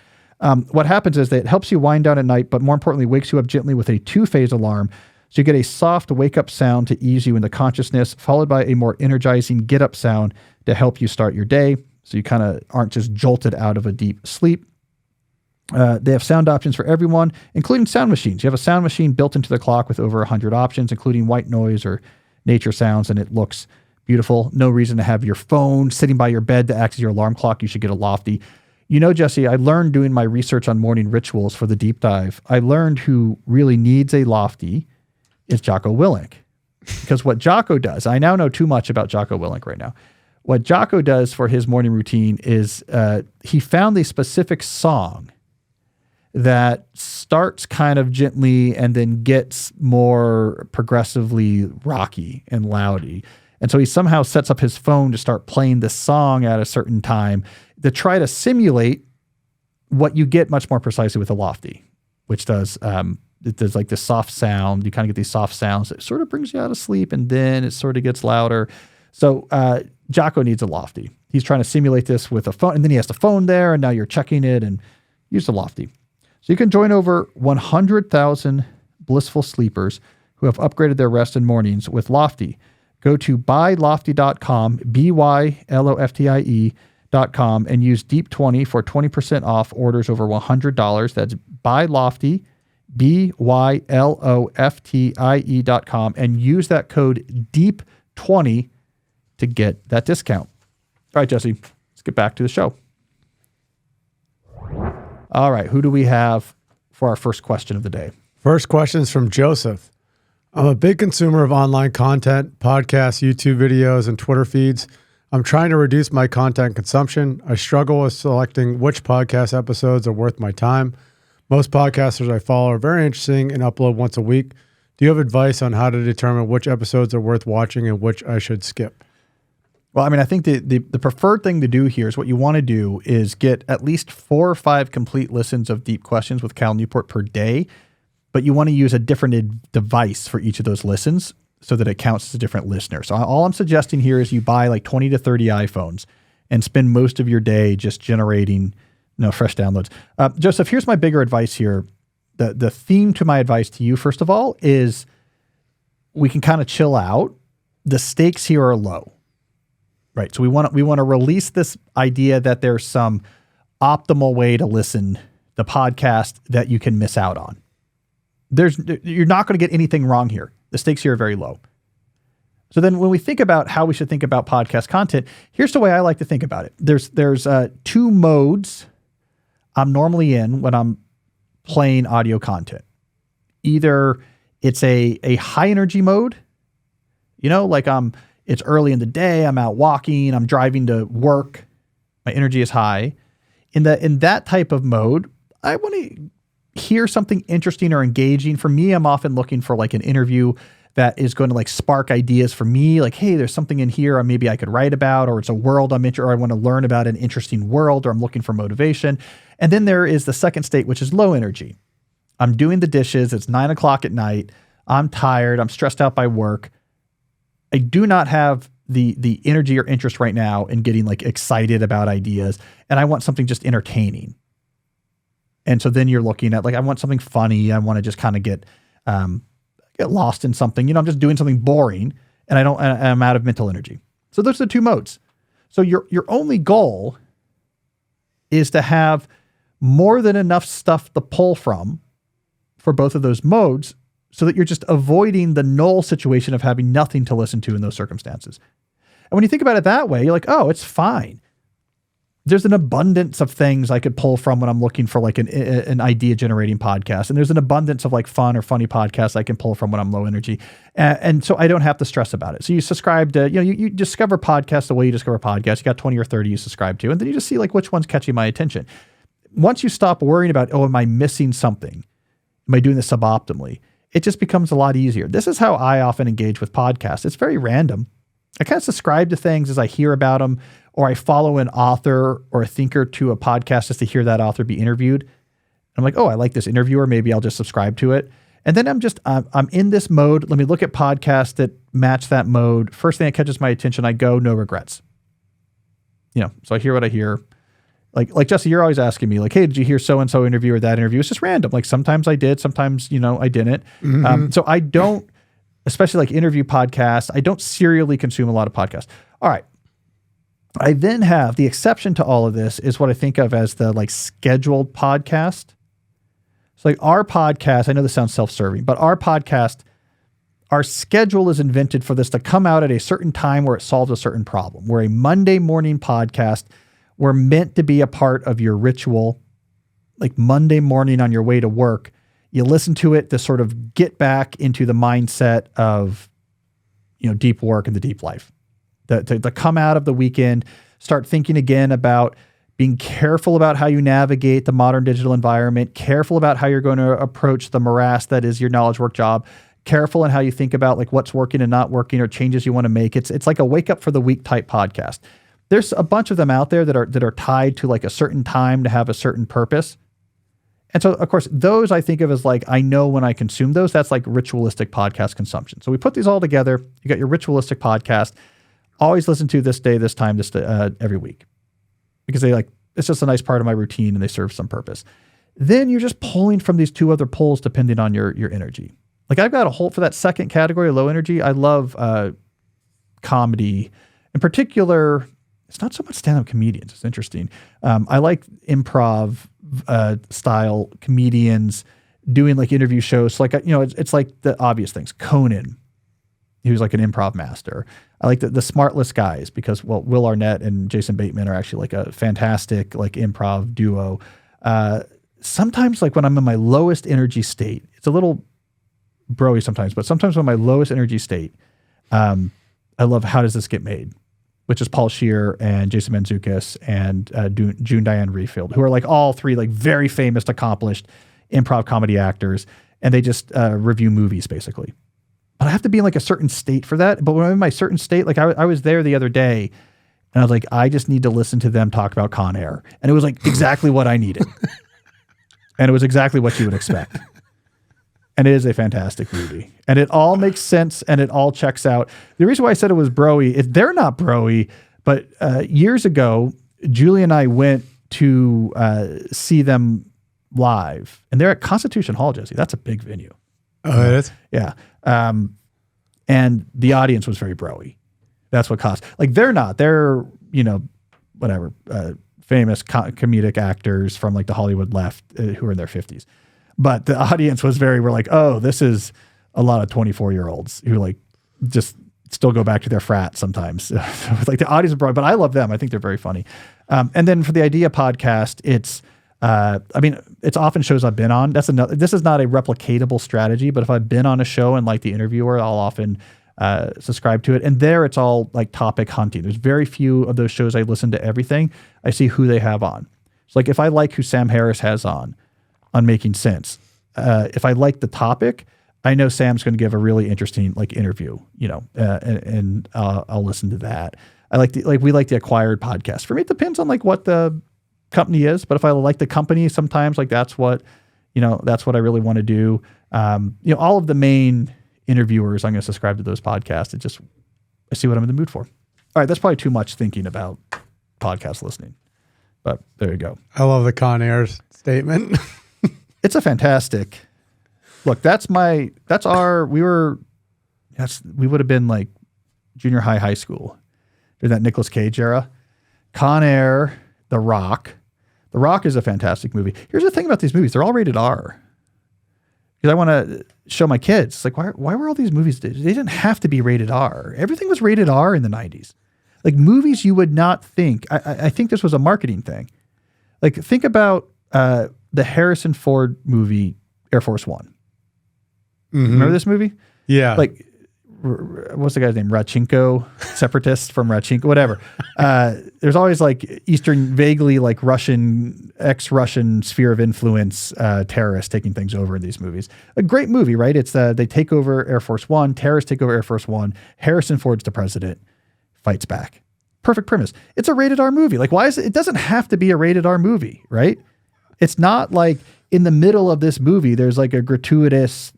What happens is that it helps you wind down at night, but more importantly, wakes you up gently with a 2-phase alarm. So you get a soft wake up sound to ease you into consciousness, followed by a more energizing get up sound to help you start your day. So you kind of aren't just jolted out of a deep sleep. They have sound options for everyone, including sound machines. You have a sound machine built into the clock with over 100 options, including white noise or nature sounds, and it looks beautiful. No reason to have your phone sitting by your bed to act as your alarm clock. You should get a Lofty. You know, Jesse, I learned doing my research on morning rituals for the deep dive, I learned who really needs a Lofty is Jocko Willink. Because what Jocko does, I now know too much about Jocko Willink right now. What Jocko does for his morning routine is he found a specific song that starts kind of gently and then gets more progressively rocky and loudy. And so he somehow sets up his phone to start playing this song at a certain time to try to simulate what you get much more precisely with a Lofty, which does, it does like this soft sound. You kind of get these soft sounds. It sort of brings you out of sleep, and then it sort of gets louder. So Jocko needs a Lofty. He's trying to simulate this with a phone, and then he has the phone there, and now you're checking it, and use the Lofty. So you can join over 100,000 blissful sleepers who have upgraded their rest and mornings with Lofty. Go to buylofty.com, BYLOFTIE.com, and use DEEP20 for 20% off orders over $100. That's buylofty, BYLOFTIE.com, and use that code DEEP20 to get that discount. All right, Jesse, let's get back to the show. All right, who do we have for our first question of the day? First question is from Joseph. I'm a big consumer of online content, podcasts, YouTube videos, and Twitter feeds. I'm trying to reduce my content consumption. I struggle with selecting which podcast episodes are worth my time. Most podcasters I follow are very interesting and upload once a week. Do you have advice on how to determine which episodes are worth watching and which I should skip? Well, I mean, I think the preferred thing to do here is what you want to do is get at least 4 or 5 complete listens of Deep Questions with Cal Newport per day, but you want to use a different device for each of those listens so that it counts as a different listener. So all I'm suggesting here is you buy like 20 to 30 iPhones and spend most of your day just generating fresh downloads. Joseph, here's my bigger advice here. The theme to my advice to you, first of all, is we can kind of chill out. The stakes here are low. Right. So we want to release this idea that there's some optimal way to listen the podcast that you can miss out on. You're not going to get anything wrong here. The stakes here are very low. So then when we think about how we should think about podcast content, here's the way I like to think about it. There's 2 modes I'm normally in when I'm playing audio content. Either It's a high energy mode. Like it's early in the day, I'm out walking, I'm driving to work, my energy is high. In that type of mode, I want to hear something interesting or engaging. For me, I'm often looking for like an interview that is going to like spark ideas for me. Like, hey, there's something in here maybe I could write about, or it's a world I'm interested, or I want to learn about an interesting world, or I'm looking for motivation. And then there is the second state, which is low energy. I'm doing the dishes. It's 9:00 at night. I'm tired. I'm stressed out by work. I do not have the energy or interest right now in getting like excited about ideas. And I want something just entertaining. And so then you're looking at like, I want something funny. I want to just kind of get lost in something. I'm just doing something boring and I'm out of mental energy. So those are the two modes. So your only goal is to have more than enough stuff to pull from for both of those modes, so that you're just avoiding the null situation of having nothing to listen to in those circumstances. And when you think about it that way, you're like, oh, it's fine. There's an abundance of things I could pull from when I'm looking for like an idea generating podcast. And there's an abundance of like fun or funny podcasts I can pull from when I'm low energy. And so I don't have to stress about it. So you subscribe to, you discover podcasts the way you discover podcasts. You got 20 or 30 you subscribe to, and then you just see like which one's catching my attention. Once you stop worrying about, oh, am I missing something? Am I doing this suboptimally? It just becomes a lot easier. This is how I often engage with podcasts. It's very random. I kind of subscribe to things as I hear about them, or I follow an author or a thinker to a podcast just to hear that author be interviewed. I'm like, oh, I like this interviewer. Maybe I'll just subscribe to it. And then I'm in this mode. Let me look at podcasts that match that mode. First thing that catches my attention, I go, no regrets. So I hear what I hear. Like Jesse, you're always asking me like, hey, did you hear so-and-so interview or that interview? It's just random. Like sometimes I did, sometimes, I didn't. Mm-hmm. So I don't, especially like interview podcasts, I don't serially consume a lot of podcasts. All right. I then have the exception to all of this is what I think of as the like scheduled podcast. So like our podcast, I know this sounds self-serving, but our podcast, our schedule is invented for this to come out at a certain time where it solves a certain problem. We're a Monday morning podcast. We're meant to be a part of your ritual, like Monday morning on your way to work. You listen to it to sort of get back into the mindset of, deep work and the deep life. To come out of the weekend, start thinking again about being careful about how you navigate the modern digital environment, careful about how you're going to approach the morass that is your knowledge work job, careful in how you think about like what's working and not working or changes you want to make. It's like a wake up for the week type podcast. There's a bunch of them out there that are tied to like a certain time to have a certain purpose. And so, of course, those I think of as like, I know when I consume those, that's like ritualistic podcast consumption. So we put these all together. You got your ritualistic podcast. Always listen to this day, this time, every week. Because it's just a nice part of my routine and they serve some purpose. Then you're just pulling from these two other pulls depending on your energy. Like I've got a whole, for that second category, low energy, I love comedy. In particular, it's not so much stand-up comedians. It's interesting. I like improv style comedians doing like interview shows. So like, it's like the obvious things. Conan, who's like an improv master. I like the Smartless guys because, Will Arnett and Jason Bateman are actually like a fantastic like improv duo. Sometimes like when I'm in my lowest energy state, it's a little broy sometimes, but sometimes when my lowest energy state, I love How Does This Get Made? Which is Paul Scheer and Jason Mantzoukas and June Diane Rayfield, who are like all three like very famous, accomplished improv comedy actors, and they just review movies basically. But I have to be in like a certain state for that. But when I'm in my certain state, like I was there the other day, and I was like, I just need to listen to them talk about Con Air, and it was like exactly what I needed, and it was exactly what you would expect. And it is a fantastic movie. And it all makes sense and it all checks out. The reason why I said it was broy is they're not broy, but years ago, Julie and I went to see them live. And they're at Constitution Hall, Jesse. That's a big venue. Oh, it is? Yeah. And the audience was very broy. That's what caused. Like they're not. They're, whatever, famous comedic actors from like the Hollywood left who are in their 50s. But the audience was we're like, oh, this is a lot of 24-year-olds who like just still go back to their frat sometimes. Like the audience is broad, but I love them. I think they're very funny. And then for the Idea podcast, it's I mean, it's often shows I've been on. This is not a replicatable strategy, but if I've been on a show and like the interviewer, I'll often subscribe to it. And there it's all like topic hunting. There's very few of those shows I listen to everything. I see who they have on. So like if I like who Sam Harris has on Making Sense, if I like the topic, I know Sam's going to give a really interesting like interview, and I'll listen to that. We like the Acquired podcast. For me, it depends on like what the company is, but if I like the company, sometimes like that's what I really want to do. All of the main interviewers, I'm going to subscribe to those podcasts. I see what I'm in the mood for. All right, that's probably too much thinking about podcast listening, but there you go. I love the Con Air statement. It's a fantastic look. We would have been like junior high school during that Nicolas Cage era. Con Air, The Rock. The Rock is a fantastic movie. Here's the thing about these movies. They're all rated R. Because I want to show my kids. It's like, why were all these movies? They didn't have to be rated R. Everything was rated R in the 90s. Like movies you would not think. I think this was a marketing thing. Like think about the Harrison Ford movie, Air Force One. Mm-hmm. Remember this movie? Yeah. Like, what's the guy's name? Radchenko, separatist from Radchenko, whatever. There's always like vaguely like ex-Russian sphere of influence terrorists taking things over in these movies. A great movie, right? It's they take over Air Force One, terrorists take over Air Force One, Harrison Ford's the president, fights back. Perfect premise. It's a rated R movie. Like why is it doesn't have to be a rated R movie, right? It's not like in the middle of this movie, there's like a gratuitous,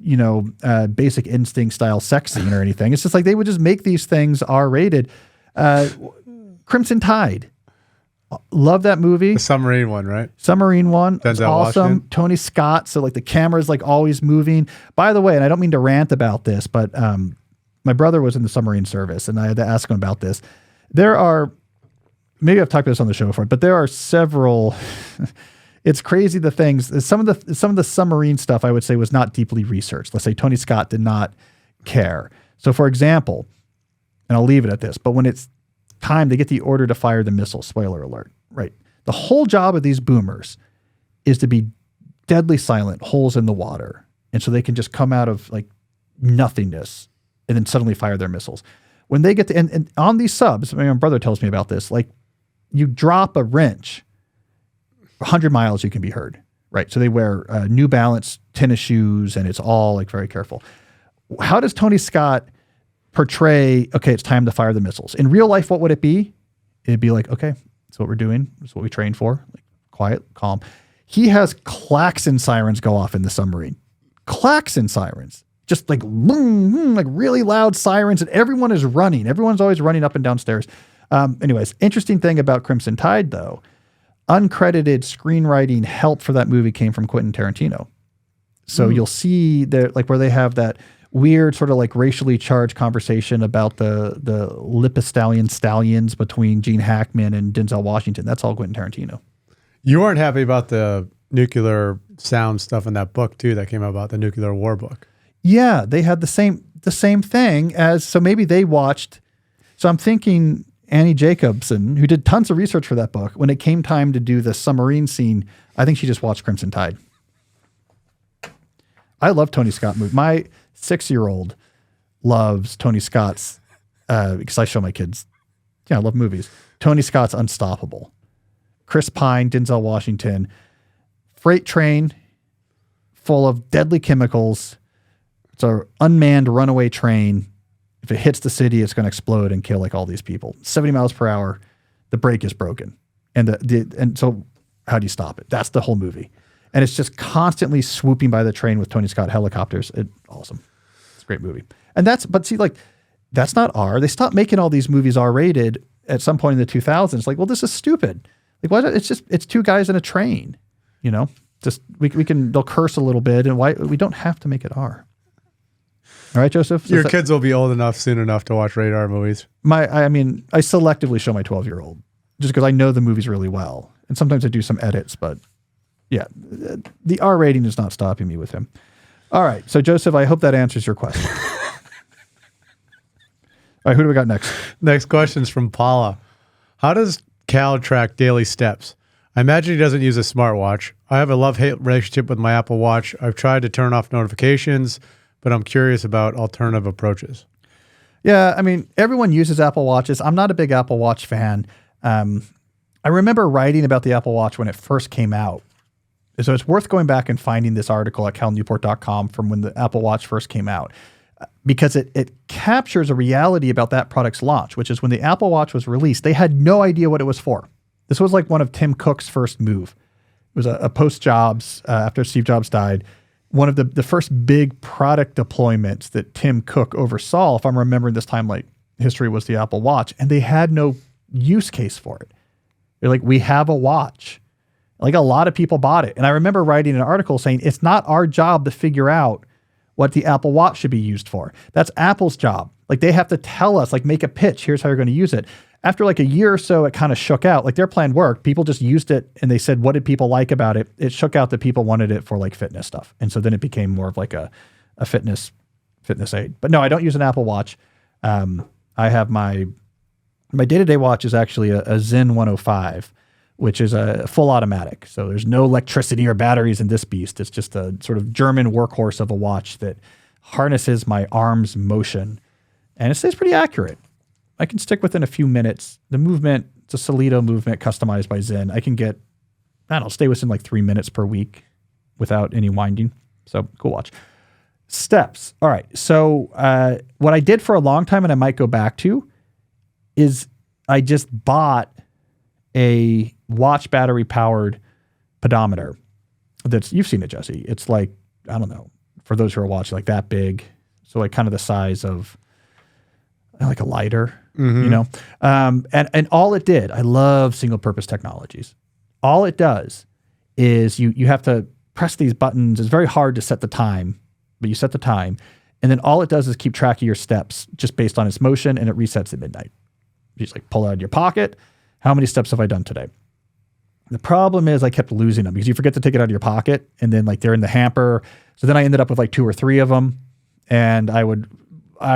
Basic Instinct style sex scene or anything. It's just like they would just make these things R-rated. Crimson Tide. Love that movie. The submarine one, right? Submarine one. It's Denzel awesome. Washington. Tony Scott. So like the camera's like always moving. By the way, and I don't mean to rant about this, but my brother was in the submarine service and I had to ask him about this. There are, maybe I've talked about this on the show before, but there are several... It's crazy the things. Some of the submarine stuff I would say was not deeply researched. Let's say Tony Scott did not care. So for example, and I'll leave it at this, but when it's time they get the order to fire the missile, spoiler alert, right? The whole job of these boomers is to be deadly silent, holes in the water. And so they can just come out of like nothingness and then suddenly fire their missiles. When they get to, and on these subs, my brother tells me about this, like you drop a wrench, 100 miles you can be heard, right? So they wear New Balance tennis shoes and it's all like very careful. How does Tony Scott portray, okay, it's time to fire the missiles? In real life, what would it be? It'd be like, okay, that's what we're doing. That's what we trained for. Like quiet, calm. He has klaxon sirens go off in the submarine. Klaxon sirens. Just like boom, boom, like really loud sirens and everyone is running. Everyone's always running up and down stairs. Anyways, interesting thing about Crimson Tide though, uncredited screenwriting help for that movie came from Quentin Tarantino. So you'll see like where they have that weird sort of like racially charged conversation about the Lipistalian stallions between Gene Hackman and Denzel Washington. That's all Quentin Tarantino. You weren't happy about the nuclear sound stuff in that book too that came out about the nuclear war book. Yeah, they had the same thing as, so maybe they watched. So I'm thinking Annie Jacobson, who did tons of research for that book, when it came time to do the submarine scene, I think she just watched Crimson Tide. I love Tony Scott movies. My 6-year-old loves Tony Scott's, because I show my kids, I love movies. Tony Scott's Unstoppable. Chris Pine, Denzel Washington, freight train full of deadly chemicals. It's an unmanned runaway train. If it hits the city, it's going to explode and kill like all these people. 70 miles per hour, the brake is broken. And and so how do you stop it? That's the whole movie. And it's just constantly swooping by the train with Tony Scott helicopters. Awesome. It's a great movie. And that's not R. They stopped making all these movies R-rated at some point in the 2000s. Like, well, this is stupid. Like, why? It's two guys in a train, just they'll curse a little bit and why we don't have to make it R. All right, Joseph. Your kids will be old enough soon enough to watch rated R movies. I selectively show my 12-year-old just because I know the movies really well. And sometimes I do some edits, but yeah, the R rating is not stopping me with him. All right. So Joseph, I hope that answers your question. All right. Who do we got next? Next question is from Paula. How does Cal track daily steps? I imagine he doesn't use a smartwatch. I have a love-hate relationship with my Apple Watch. I've tried to turn off notifications, but I'm curious about alternative approaches. Yeah, I mean, everyone uses Apple Watches. I'm not a big Apple Watch fan. I remember writing about the Apple Watch when it first came out. So it's worth going back and finding this article at calnewport.com from when the Apple Watch first came out, because it captures a reality about that product's launch, which is when the Apple Watch was released, they had no idea what it was for. This was like one of Tim Cook's first move. It was a post-Jobs, after Steve Jobs died, one of the first big product deployments that Tim Cook oversaw, if I'm remembering this time like history, was the Apple Watch, and they had no use case for it. They're like, we have a watch. Like, a lot of people bought it. And I remember writing an article saying, it's not our job to figure out what the Apple Watch should be used for. That's Apple's job. Like, they have to tell us, like, make a pitch. Here's how you're going to use it. After like a year or so, it kind of shook out. Like, their plan worked. People just used it and they said, what did people like about it? It shook out that people wanted it for like fitness stuff. And so then it became more of like a fitness aid. But no, I don't use an Apple Watch. I have my day-to-day watch is actually a Zen 105, which is a full automatic. So there's no electricity or batteries in this beast. It's just a sort of German workhorse of a watch that harnesses my arm's motion. And it stays pretty accurate. I can stick within a few minutes. The movement, it's a Solido movement customized by Zen. I can get, stay within like 3 minutes per week without any winding. So cool watch. Steps. All right. So what I did for a long time, and I might go back to, is I just bought a watch battery powered pedometer. You've seen it, Jesse. It's like, I don't know, for those who are watching, like that big. So like kind of the size of like a lighter, you know? And all it did, I love single purpose technologies. All it does is you have to press these buttons. It's very hard to set the time, but you set the time. And then all it does is keep track of your steps just based on its motion, and it resets at midnight. You just like pull it out of your pocket. How many steps have I done today? The problem is I kept losing them because you forget to take it out of your pocket, and then like they're in the hamper. So then I ended up with like 2 or 3 of them, and I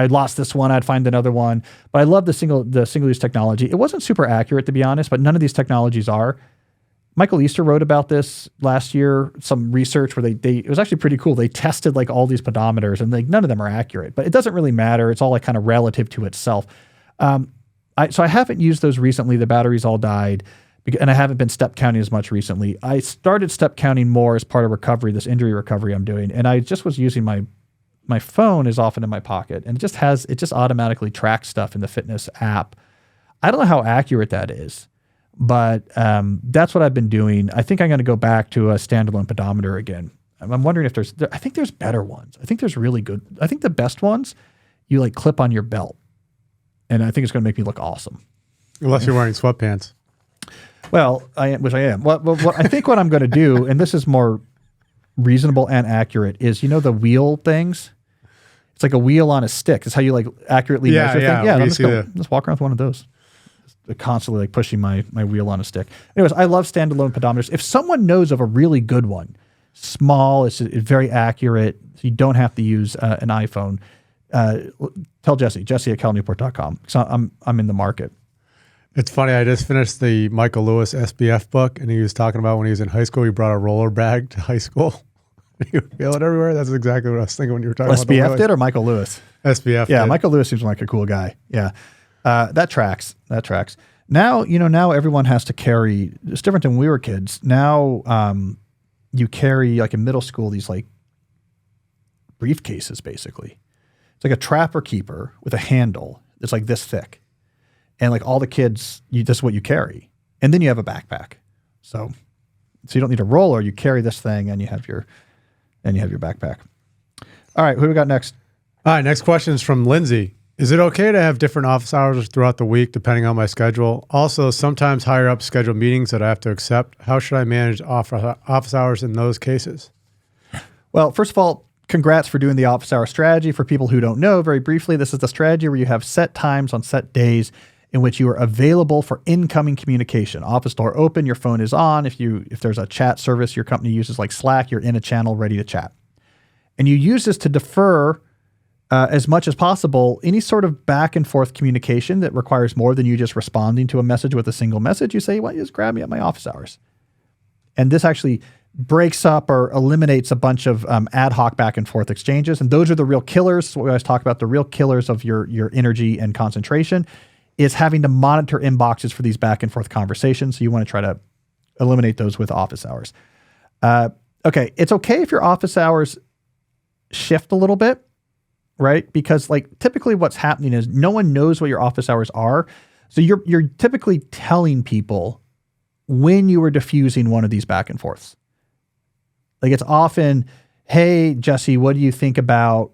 lost this one. I'd find another one, but I love the single use technology. It wasn't super accurate, to be honest, but none of these technologies are. Michael Easter wrote about this last year, some research where it was actually pretty cool. They tested like all these pedometers, and like none of them are accurate, but it doesn't really matter. It's all like kind of relative to itself. So I haven't used those recently. The batteries all died, and I haven't been step counting as much recently. I started step counting more as part of recovery, this injury recovery I'm doing. And I just was using my phone is often in my pocket, and it just automatically tracks stuff in the fitness app. I don't know how accurate that is, but that's what I've been doing. I think I'm going to go back to a standalone pedometer again. I'm wondering if I think there's better ones. I think there's really good. I think the best ones you like clip on your belt. And I think it's going to make me look awesome. Unless you're wearing sweatpants. Well, which I am. What I think what I'm going to do, and this is more reasonable and accurate, is the wheel things. It's like a wheel on a stick. It's how you like accurately measure things. Yeah, let's walk around with one of those. Just constantly like pushing my wheel on a stick. Anyways, I love standalone pedometers. If someone knows of a really good one, small, it's very accurate, so you don't have to use an iPhone. Tell Jesse at calnewport.com. So I'm in the market. It's funny. I just finished the Michael Lewis SBF book, and he was talking about when he was in high school, he brought a roller bag to high school. He would feel it everywhere. That's exactly what I was thinking when you were talking about SBF did, or Michael Lewis? SBF Yeah, did. Michael Lewis seems like a cool guy. Yeah. That tracks. Now, now everyone has to carry, it's different than when we were kids. Now you carry, like in middle school, these like briefcases, basically. It's like a trapper keeper with a handle that's like this thick. And like all the kids, this is what you carry. And then you have a backpack. So you don't need a roller. You carry this thing and you have your backpack. All right, who do we got next? All right, next question is from Lindsay. Is it okay to have different office hours throughout the week depending on my schedule? Also, sometimes higher up schedule meetings that I have to accept. How should I manage office hours in those cases? Well, first of all, congrats for doing the office hour strategy. For people who don't know, very briefly, this is the strategy where you have set times on set days in which you are available for incoming communication. Office door open, your phone is on. If there's a chat service your company uses like Slack, you're in a channel ready to chat. And you use this to defer as much as possible any sort of back and forth communication that requires more than you just responding to a message with a single message. You say, well, just grab me at my office hours. And this actually breaks up or eliminates a bunch of ad hoc back and forth exchanges. And those are the real killers. What we always talk about, the real killers of your energy and concentration is having to monitor inboxes for these back and forth conversations. So you want to try to eliminate those with office hours. Okay. It's okay if your office hours shift a little bit, right? Because like typically what's happening is no one knows what your office hours are. So you're typically telling people when you were diffusing one of these back and forths. Like it's often, hey, Jesse, what do you think about,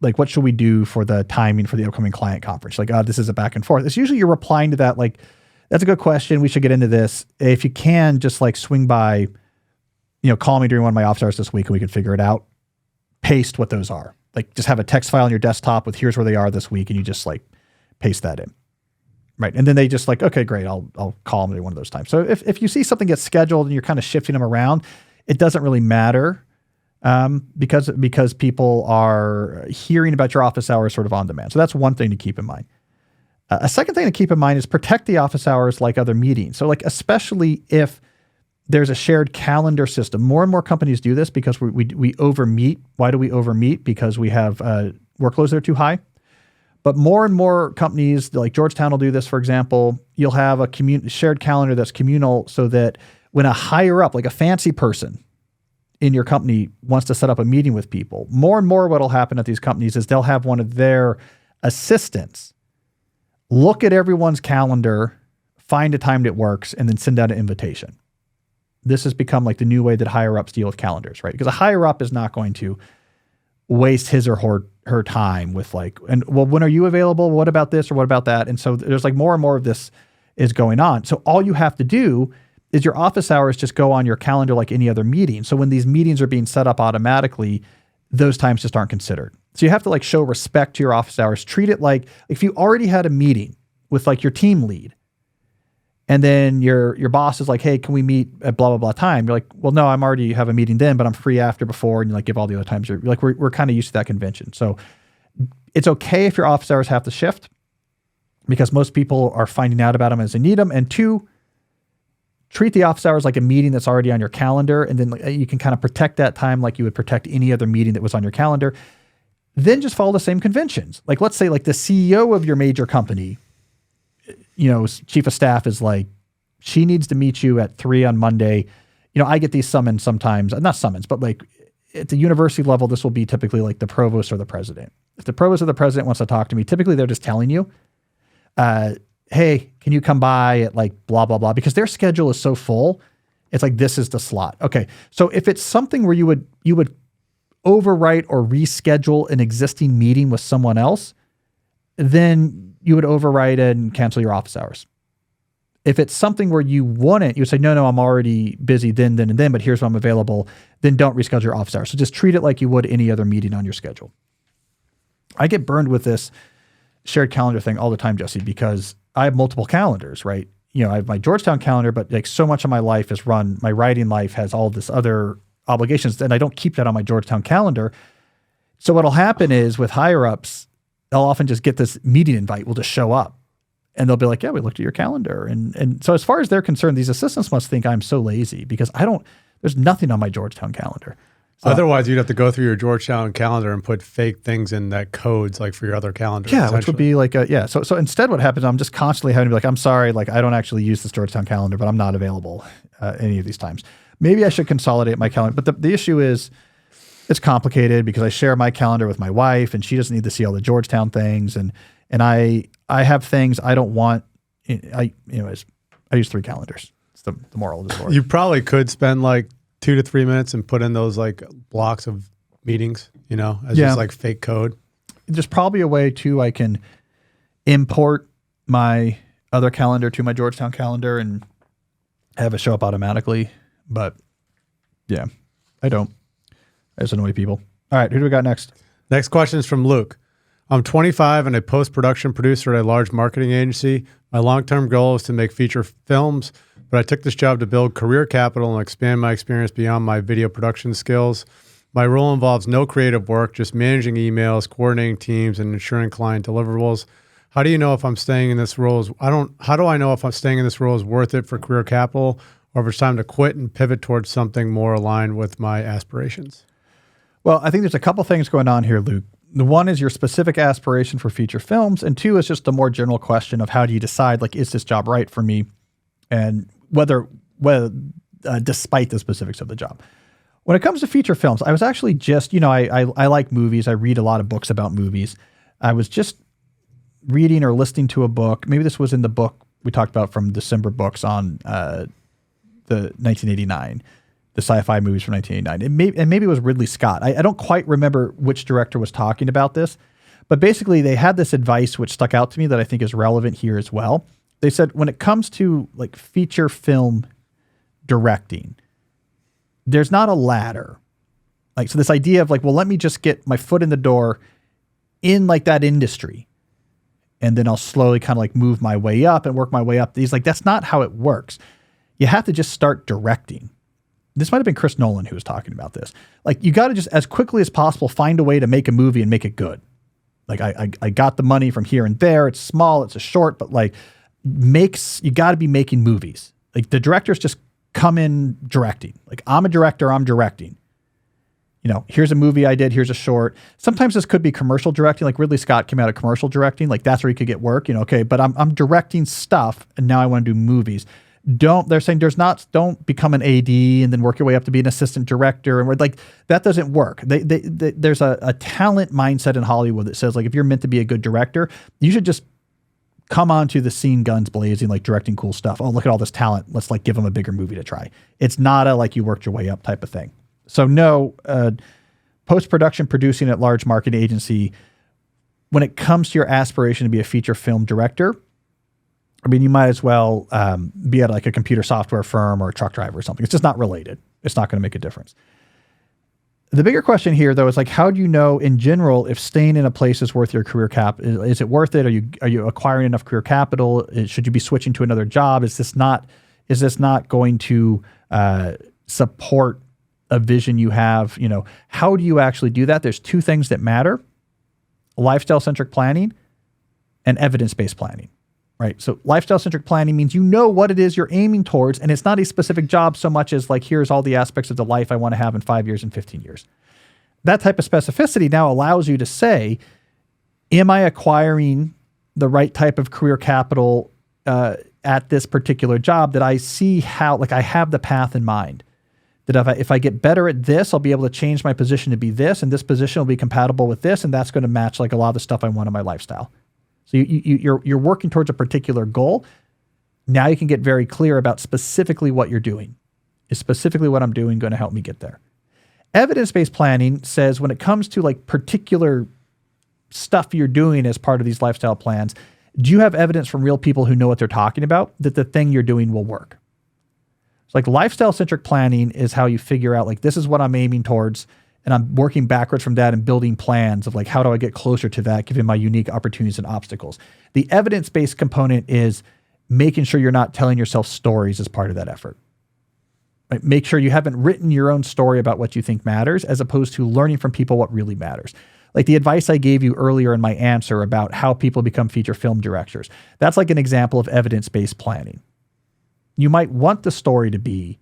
like, what should we do for the timing for the upcoming client conference? Like, this is a back and forth. It's usually you're replying to that, like, that's a good question. We should get into this. If you can, just like swing by, call me during one of my office hours this week and we can figure it out. Paste what those are. Like just have a text file on your desktop with here's where they are this week. And you just like paste that in. Right. And then they just like, okay, great. I'll call them during one of those times. So if you see something gets scheduled and you're kind of shifting them around, it doesn't really matter because people are hearing about your office hours sort of on demand. So that's one thing to keep in mind. A second thing to keep in mind is protect the office hours like other meetings. So like, especially if there's a shared calendar system, more and more companies do this because we over-meet. Why do we over-meet? Because we have workloads that are too high. But more and more companies, like Georgetown will do this, for example. You'll have a shared calendar that's communal so that when a higher up, like a fancy person in your company wants to set up a meeting with people, more and more what will happen at these companies is they'll have one of their assistants look at everyone's calendar, find a time that works, and then send out an invitation. This has become like the new way that higher ups deal with calendars, right? Because a higher up is not going to waste his or her time with like, and well, when are you available? What about this or what about that? And so there's like more and more of this is going on. So all you have to do is your office hours just go on your calendar like any other meeting. So when these meetings are being set up automatically, those times just aren't considered. So you have to like show respect to your office hours. Treat it like if you already had a meeting with like your team lead and then your boss is like, hey, can we meet at blah, blah, blah time? You're like, well, no, I'm already have a meeting then, but I'm free after before. And you like give all the other times. You're like, we're kind of used to that convention. So it's okay if your office hours have to shift because most people are finding out about them as they need them. And two, treat the office hours like a meeting that's already on your calendar. And then you can kind of protect that time like you would protect any other meeting that was on your calendar. Then just follow the same conventions. Like, let's say like the CEO of your major company, chief of staff is like, she needs to meet you at 3 on Monday. I get these summons sometimes, not summons, but like at the university level, this will be typically like the provost or the president. If the provost or the president wants to talk to me, typically they're just telling you, hey, can you come by at like blah, blah, blah, because their schedule is so full. It's like, this is the slot. Okay. So if it's something where you would overwrite or reschedule an existing meeting with someone else, then you would overwrite and cancel your office hours. If it's something where you want it, you would say, no, I'm already busy then, but here's when I'm available. Then don't reschedule your office hours. So just treat it like you would any other meeting on your schedule. I get burned with this shared calendar thing all the time, Jesse, because I have multiple calendars, right? I have my Georgetown calendar, but like so much of my life is run, my writing life has all this other obligations, and I don't keep that on my Georgetown calendar. So what'll happen is with higher ups, they'll often just get this meeting invite, will just show up and they'll be like, yeah, we looked at your calendar. And so as far as they're concerned, these assistants must think I'm so lazy because there's nothing on my Georgetown calendar. So, otherwise, you'd have to go through your Georgetown calendar and put fake things in that codes like for your other calendar. Yeah, which would be like, So instead what happens, I'm just constantly having to be like, I'm sorry, like I don't actually use this Georgetown calendar, but I'm not available any of these times. Maybe I should consolidate my calendar. But the issue is it's complicated because I share my calendar with my wife and she doesn't need to see all the Georgetown things. And I have things I don't want. I use 3 calendars. It's the moral of the story. You probably could spend like 2 to 3 minutes and put in those like blocks of meetings, as just like fake code. There's probably a way too, I can import my other calendar to my Georgetown calendar and have it show up automatically. But yeah, I don't. I just annoy people. All right, who do we got next? Next question is from Luke. I'm 25 and a post-production producer at a large marketing agency. My long-term goal is to make feature films, but I took this job to build career capital and expand my experience beyond my video production skills. My role involves no creative work, just managing emails, coordinating teams, and ensuring client deliverables. How do you know if I'm staying in this role? How do I know if I'm staying in this role is worth it for career capital, or if it's time to quit and pivot towards something more aligned with my aspirations? Well, I think there's a couple things going on here, Luke. The one is your specific aspiration for feature films, and two is just a more general question of how do you decide, like, is this job right for me, and whether despite the specifics of the job. When it comes to feature films, I was actually just, I like movies. I read a lot of books about movies. I was just reading or listening to a book. Maybe this was in the book we talked about from December books on the 1989. The sci-fi movies from 1989. And maybe it was Ridley Scott. I don't quite remember which director was talking about this, but basically they had this advice which stuck out to me that I think is relevant here as well. They said, when it comes to like feature film directing, there's not a ladder. Like, so this idea of like, well, let me just get my foot in the door in like that industry, and then I'll slowly kind of like move my way up and work my way up. He's like, that's not how it works. You have to just start directing. This might have been Chris Nolan who was talking about this. Like, you got to just as quickly as possible find a way to make a movie and make it good. Like, I got the money from here and there. It's small, it's a short, but like you got to be making movies. Like, the directors just come in directing. Like, I'm a director, I'm directing. Here's a movie I did, here's a short. Sometimes this could be commercial directing. Like Ridley Scott came out of commercial directing. Like, that's where he could get work, okay, but I'm directing stuff and now I want to do movies. They're saying don't become an AD and then work your way up to be an assistant director. And we're like, that doesn't work. There's a talent mindset in Hollywood that says, like, if you're meant to be a good director, you should just come onto the scene guns blazing, like directing cool stuff. Oh, look at all this talent. Let's like give them a bigger movie to try. It's not a, like, you worked your way up type of thing. So no, post-production producing at large market agency, when it comes to your aspiration to be a feature film director, I mean, you might as well be at like a computer software firm or a truck driver or something. It's just not related. It's not going to make a difference. The bigger question here, though, is like, how do you know in general if staying in a place is worth your career cap? Is it worth it? Are you acquiring enough career capital? Should you be switching to another job? Is this not going to support a vision you have? How do you actually do that? There's two things that matter: lifestyle-centric planning and evidence-based planning. Right. So lifestyle-centric planning means you know what it is you're aiming towards, and it's not a specific job so much as like, here's all the aspects of the life I want to have in 5 years and 15 years. That type of specificity now allows you to say, am I acquiring the right type of career capital at this particular job that I see how, like, I have the path in mind, that if I get better at this, I'll be able to change my position to be this, and this position will be compatible with this, and that's going to match like a lot of the stuff I want in my lifestyle. So you're working towards a particular goal. Now you can get very clear about specifically what you're doing. Is specifically what I'm doing going to help me get there? Evidence-based planning says when it comes to like particular stuff you're doing as part of these lifestyle plans, do you have evidence from real people who know what they're talking about that the thing you're doing will work? So like lifestyle-centric planning is how you figure out like, this is what I'm aiming towards, and I'm working backwards from that and building plans of like, how do I get closer to that given my unique opportunities and obstacles? The evidence-based component is making sure you're not telling yourself stories as part of that effort. Right? Make sure you haven't written your own story about what you think matters, as opposed to learning from people what really matters. Like the advice I gave you earlier in my answer about how people become feature film directors. That's like an example of evidence-based planning. You might want the story to be,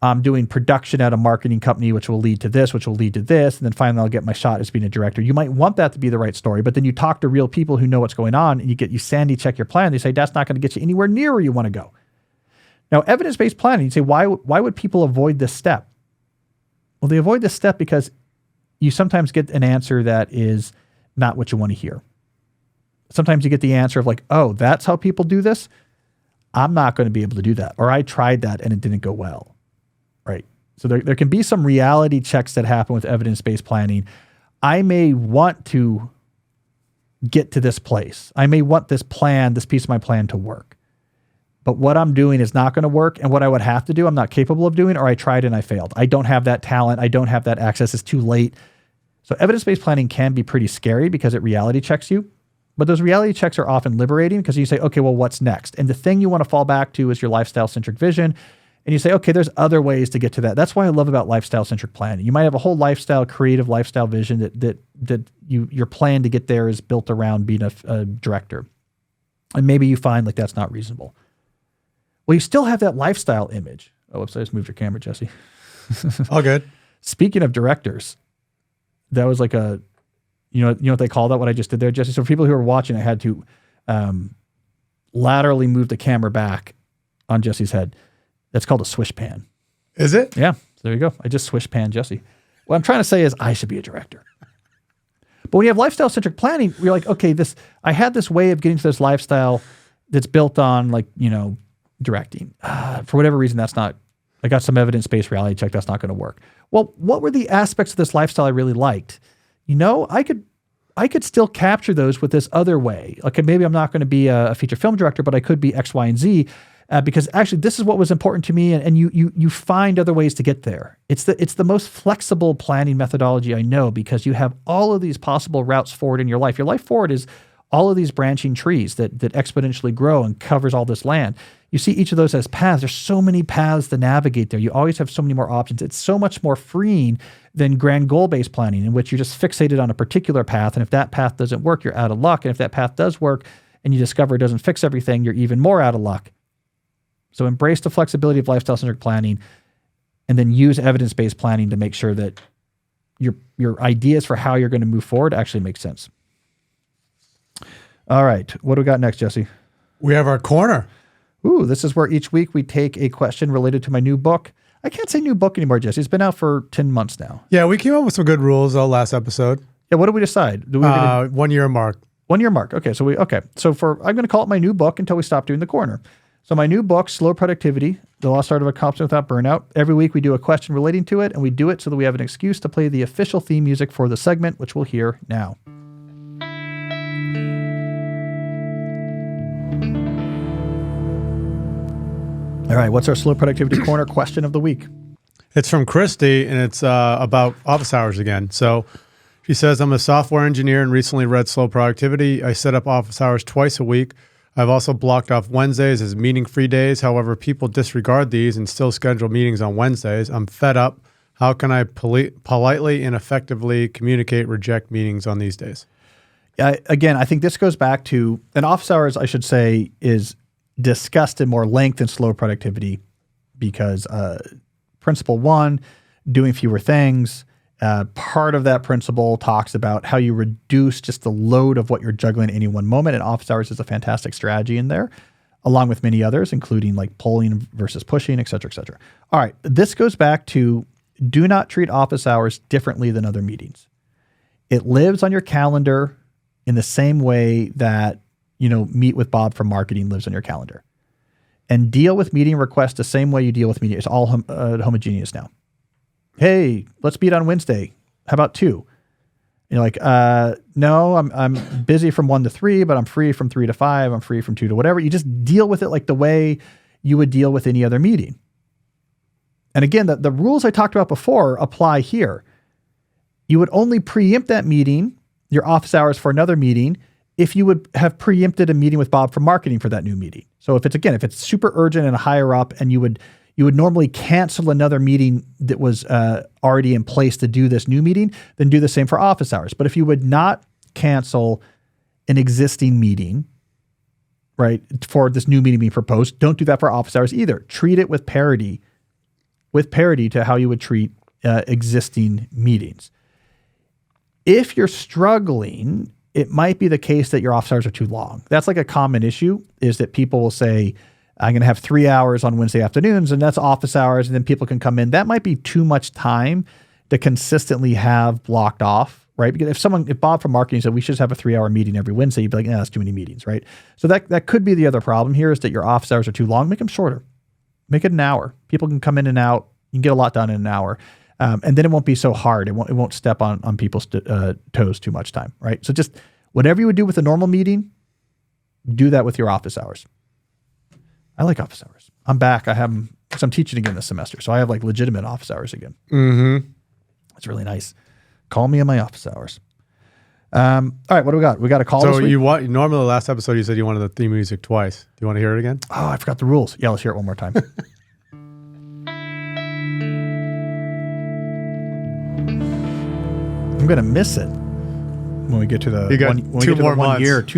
I'm doing production at a marketing company, which will lead to this, which will lead to this, and then finally I'll get my shot as being a director. You might want that to be the right story, but then you talk to real people who know what's going on, and you sanity check your plan. They say that's not going to get you anywhere near where you want to go. Now, evidence-based planning, you say, why would people avoid this step? Well, they avoid this step because you sometimes get an answer that is not what you want to hear. Sometimes you get the answer of like, oh, that's how people do this? I'm not going to be able to do that. Or I tried that and it didn't go well. Right. So there can be some reality checks that happen with evidence-based planning. I may want to get to this place. I may want this piece of my plan to work. But what I'm doing is not going to work. And what I would have to do, I'm not capable of doing, or I tried and I failed. I don't have that talent. I don't have that access. It's too late. So evidence-based planning can be pretty scary because it reality checks you. But those reality checks are often liberating because you say, okay, well, what's next? And the thing you want to fall back to is your lifestyle-centric vision. And you say, okay, there's other ways to get to that. That's why I love about lifestyle-centric planning. You might have a whole creative lifestyle vision that your plan to get there is built around being a director. And maybe you find like that's not reasonable. Well, you still have that lifestyle image. Oh, whoops, I just moved your camera, Jesse. All good. Speaking of directors, that was like a, you know what they call that, what I just did there, Jesse? So for people who are watching, I had to laterally move the camera back on Jesse's head. That's called a swish pan. Is it? Yeah, so there you go. I just swish pan Jesse. What I'm trying to say is I should be a director. But when you have lifestyle-centric planning, you're like, okay, I had this way of getting to this lifestyle that's built on directing. For whatever reason, I got some evidence-based reality check, that's not going to work. Well, what were the aspects of this lifestyle I really liked? I could still capture those with this other way. Okay, maybe I'm not going to be a feature film director, but I could be X, Y, and Z, because actually this is what was important to me, and you find other ways to get there. It's the most flexible planning methodology I know, because you have all of these possible routes forward in your life. Your life forward is all of these branching trees that exponentially grow and covers all this land. You see each of those as paths. There's so many paths to navigate there. You always have so many more options. It's so much more freeing than grand goal-based planning, in which you're just fixated on a particular path. And if that path doesn't work, you're out of luck. And if that path does work and you discover it doesn't fix everything, you're even more out of luck. So embrace the flexibility of lifestyle-centric planning, and then use evidence-based planning to make sure that your ideas for how you're going to move forward actually make sense. All right. What do we got next, Jesse? We have our corner. Ooh, this is where each week we take a question related to my new book. I can't say new book anymore, Jesse. It's been out for 10 months now. Yeah, we came up with some good rules last episode. Yeah, what did we decide? 1 year mark. 1 year mark. Okay, so I'm going to call it my new book until we stop doing the corner. So my new book, Slow Productivity, The Lost Art of Accomplishing Without Burnout. Every week we do a question relating to it, and we do it so that we have an excuse to play the official theme music for the segment, which we'll hear now. All right, what's our Slow Productivity Corner question of the week? It's from Christy, and it's about office hours again. So she says, I'm a software engineer and recently read Slow Productivity. I set up office hours twice a week. I've also blocked off Wednesdays as meeting-free days. However, people disregard these and still schedule meetings on Wednesdays. I'm fed up. How can I politely and effectively communicate reject meetings on these days? Again, I think this goes back to, and office hours, I should say, is discussed in more length than Slow Productivity, because principle one, doing fewer things, part of that principle talks about how you reduce just the load of what you're juggling at any one moment, and office hours is a fantastic strategy in there, along with many others, including like pulling versus pushing, et cetera, et cetera. All right, this goes back to, do not treat office hours differently than other meetings. It lives on your calendar in the same way that, meet with Bob from marketing lives on your calendar. And deal with meeting requests the same way you deal with meeting. It's all homogeneous now. Hey, let's meet on Wednesday. How about 2? And you're like, no, I'm busy from 1 to 3, but I'm free from 3 to 5. I'm free from 2 to whatever. You just deal with it like the way you would deal with any other meeting. And again, the rules I talked about before apply here. You would only preempt that meeting, your office hours for another meeting, if you would have preempted a meeting with Bob from marketing for that new meeting. So if it's super urgent and higher up, and you would normally cancel another meeting that was already in place to do this new meeting, then do the same for office hours. But if you would not cancel an existing meeting, right, for this new meeting being proposed, don't do that for office hours either. Treat it with parity to how you would treat existing meetings. If you're struggling, it might be the case that your office hours are too long. That's like a common issue, is that people will say, I'm going to have 3 hours on Wednesday afternoons, and that's office hours, and then people can come in. That might be too much time to consistently have blocked off, right? Because if Bob from marketing said we should have a 3-hour meeting every Wednesday, you'd be like, that's too many meetings, right? So that could be the other problem here, is that your office hours are too long. Make them shorter. Make it an hour. People can come in and out. You can get a lot done in an hour. And then it won't be so hard. It won't step on people's toes too much time, right? So just whatever you would do with a normal meeting, do that with your office hours. I like office hours. I'm back. I'm teaching again this semester, so I have like legitimate office hours again. Mm-hmm. It's really nice. Call me in my office hours. All right, what do we got? We got a call. So this week? normally last episode you said you wanted the theme music twice. Do you want to hear it again? Oh, I forgot the rules. Yeah, let's hear it one more time. I'm gonna miss it when we get to the you got 2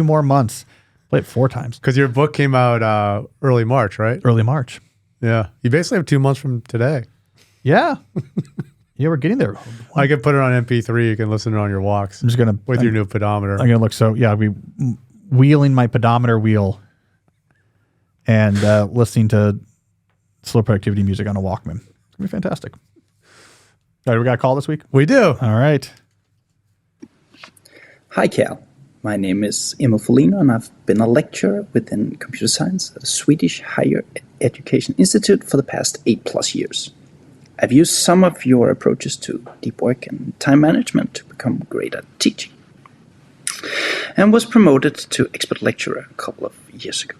more months. Played it 4 times. Because your book came out early March, right? Early March. Yeah. You basically have 2 months from today. Yeah. Yeah, we're getting there. I could put it on MP3. You can listen to it on your walks. I'm just going to... With your new pedometer. I'm going to look. So, yeah, wheeling my pedometer wheel and listening to slow productivity music on a Walkman. It's going to be fantastic. All right, we got a call this week? We do. All right. Hi, Cal. My name is Emil Folino, and I've been a lecturer within computer science at a Swedish higher education institute for the past 8+ years. I've used some of your approaches to deep work and time management to become great at teaching, and was promoted to expert lecturer a couple of years ago.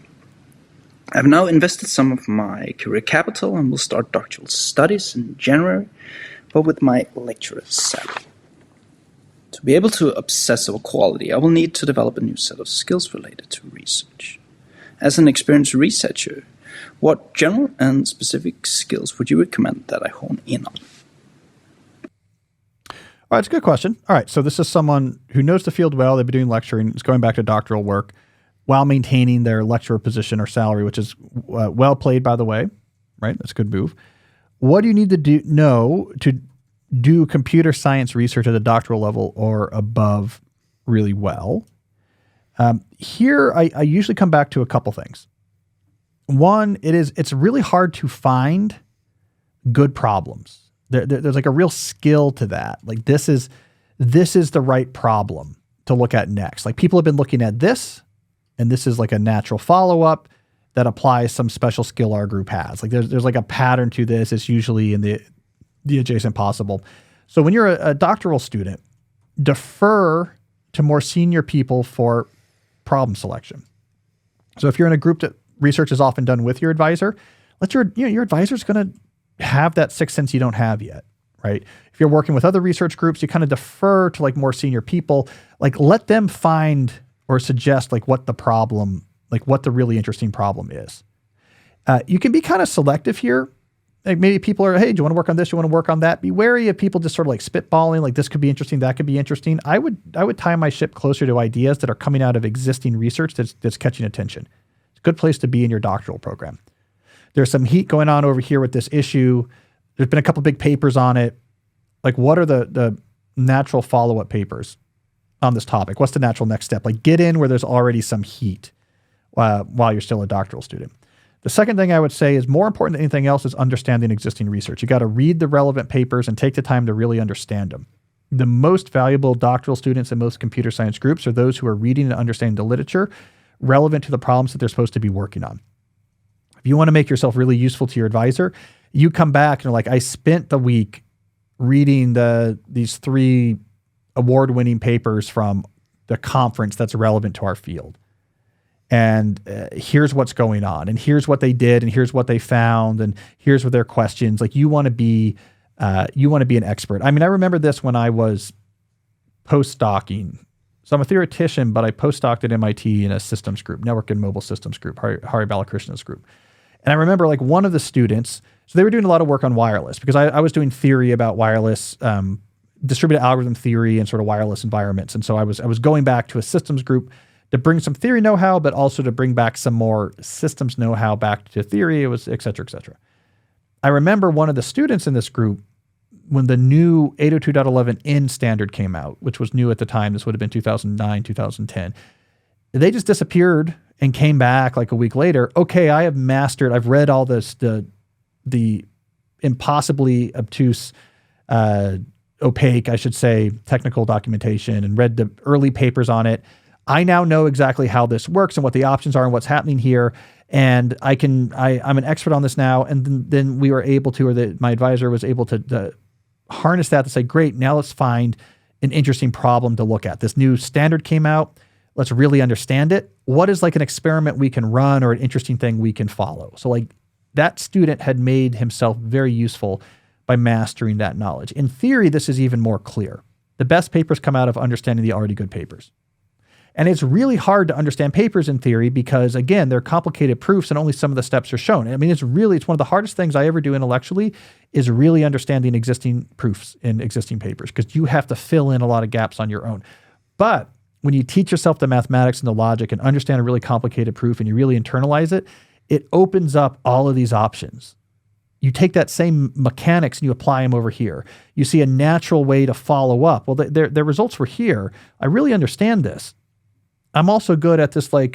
I've now invested some of my career capital and will start doctoral studies in January, but with my lecturer salary. To be able to obsess over quality, I will need to develop a new set of skills related to research. As an experienced researcher, what general and specific skills would you recommend that I hone in on? All right, it's a good question. All right, so this is someone who knows the field well. They've been doing lecturing. It's going back to doctoral work while maintaining their lecturer position or salary, which is well played, by the way. Right, that's a good move. What do you need to know to do computer science research at a doctoral level or above really well? Here, I usually come back to a couple things. One, it's really hard to find good problems. There's like a real skill to that. Like this is the right problem to look at next. Like people have been looking at this, and this is like a natural follow-up that applies some special skill our group has. Like there's like a pattern to this. It's usually in the adjacent possible. So when you're a doctoral student, defer to more senior people for problem selection. So if you're in a group that research is often done with your advisor, let your advisor's going to have that sixth sense you don't have yet, right? If you're working with other research groups, you kind of defer to like more senior people, like let them find or suggest like what the problem, like what the really interesting problem is. You can be kind of selective here. Like maybe people are, hey, do you want to work on this? Do you want to work on that? Be wary of people just sort of like spitballing, like this could be interesting, that could be interesting. I would tie my ship closer to ideas that are coming out of existing research that's catching attention. It's a good place to be in your doctoral program. There's some heat going on over here with this issue. There's been a couple big papers on it. Like what are the natural follow-up papers on this topic? What's the natural next step? Like get in where there's already some heat while you're still a doctoral student. The second thing I would say is more important than anything else is understanding existing research. You got to read the relevant papers and take the time to really understand them. The most valuable doctoral students in most computer science groups are those who are reading and understanding the literature relevant to the problems that they're supposed to be working on. If you want to make yourself really useful to your advisor, you come back and you're like, I spent the week reading these 3 award-winning papers from the conference that's relevant to our field. And here's what's going on, and here's what they did, and here's what they found, and here's what their questions. Like you want to be an expert. I mean, I remember this when I was postdocing. So I'm a theoretician, but I postdoced at MIT in a systems group, network and mobile systems group, Hari Balakrishna's group. And I remember like one of the students, so they were doing a lot of work on wireless because I was doing theory about wireless, distributed algorithm theory and sort of wireless environments. And so I was going back to a systems group to bring some theory know-how, but also to bring back some more systems know-how back to theory. It was et cetera, et cetera. I remember one of the students in this group, when the new 802.11n standard came out, which was new at the time, this would have been 2009, 2010, they just disappeared and came back like a week later. Okay, I've read all this, the impossibly obtuse, opaque, I should say, technical documentation and read the early papers on it. I now know exactly how this works and what the options are and what's happening here. And I'm an expert on this now. And then we were able to, or my advisor was able to harness that to say, great, now let's find an interesting problem to look at. This new standard came out. Let's really understand it. What is like an experiment we can run or an interesting thing we can follow? So like that student had made himself very useful by mastering that knowledge. In theory, this is even more clear. The best papers come out of understanding the already good papers. And it's really hard to understand papers in theory because, again, they're complicated proofs and only some of the steps are shown. I mean, it's one of the hardest things I ever do intellectually is really understanding existing proofs in existing papers because you have to fill in a lot of gaps on your own. But when you teach yourself the mathematics and the logic and understand a really complicated proof and you really internalize it, it opens up all of these options. You take that same mechanics and you apply them over here. You see a natural way to follow up. Well, their results were here. I really understand this. I'm also good at this, I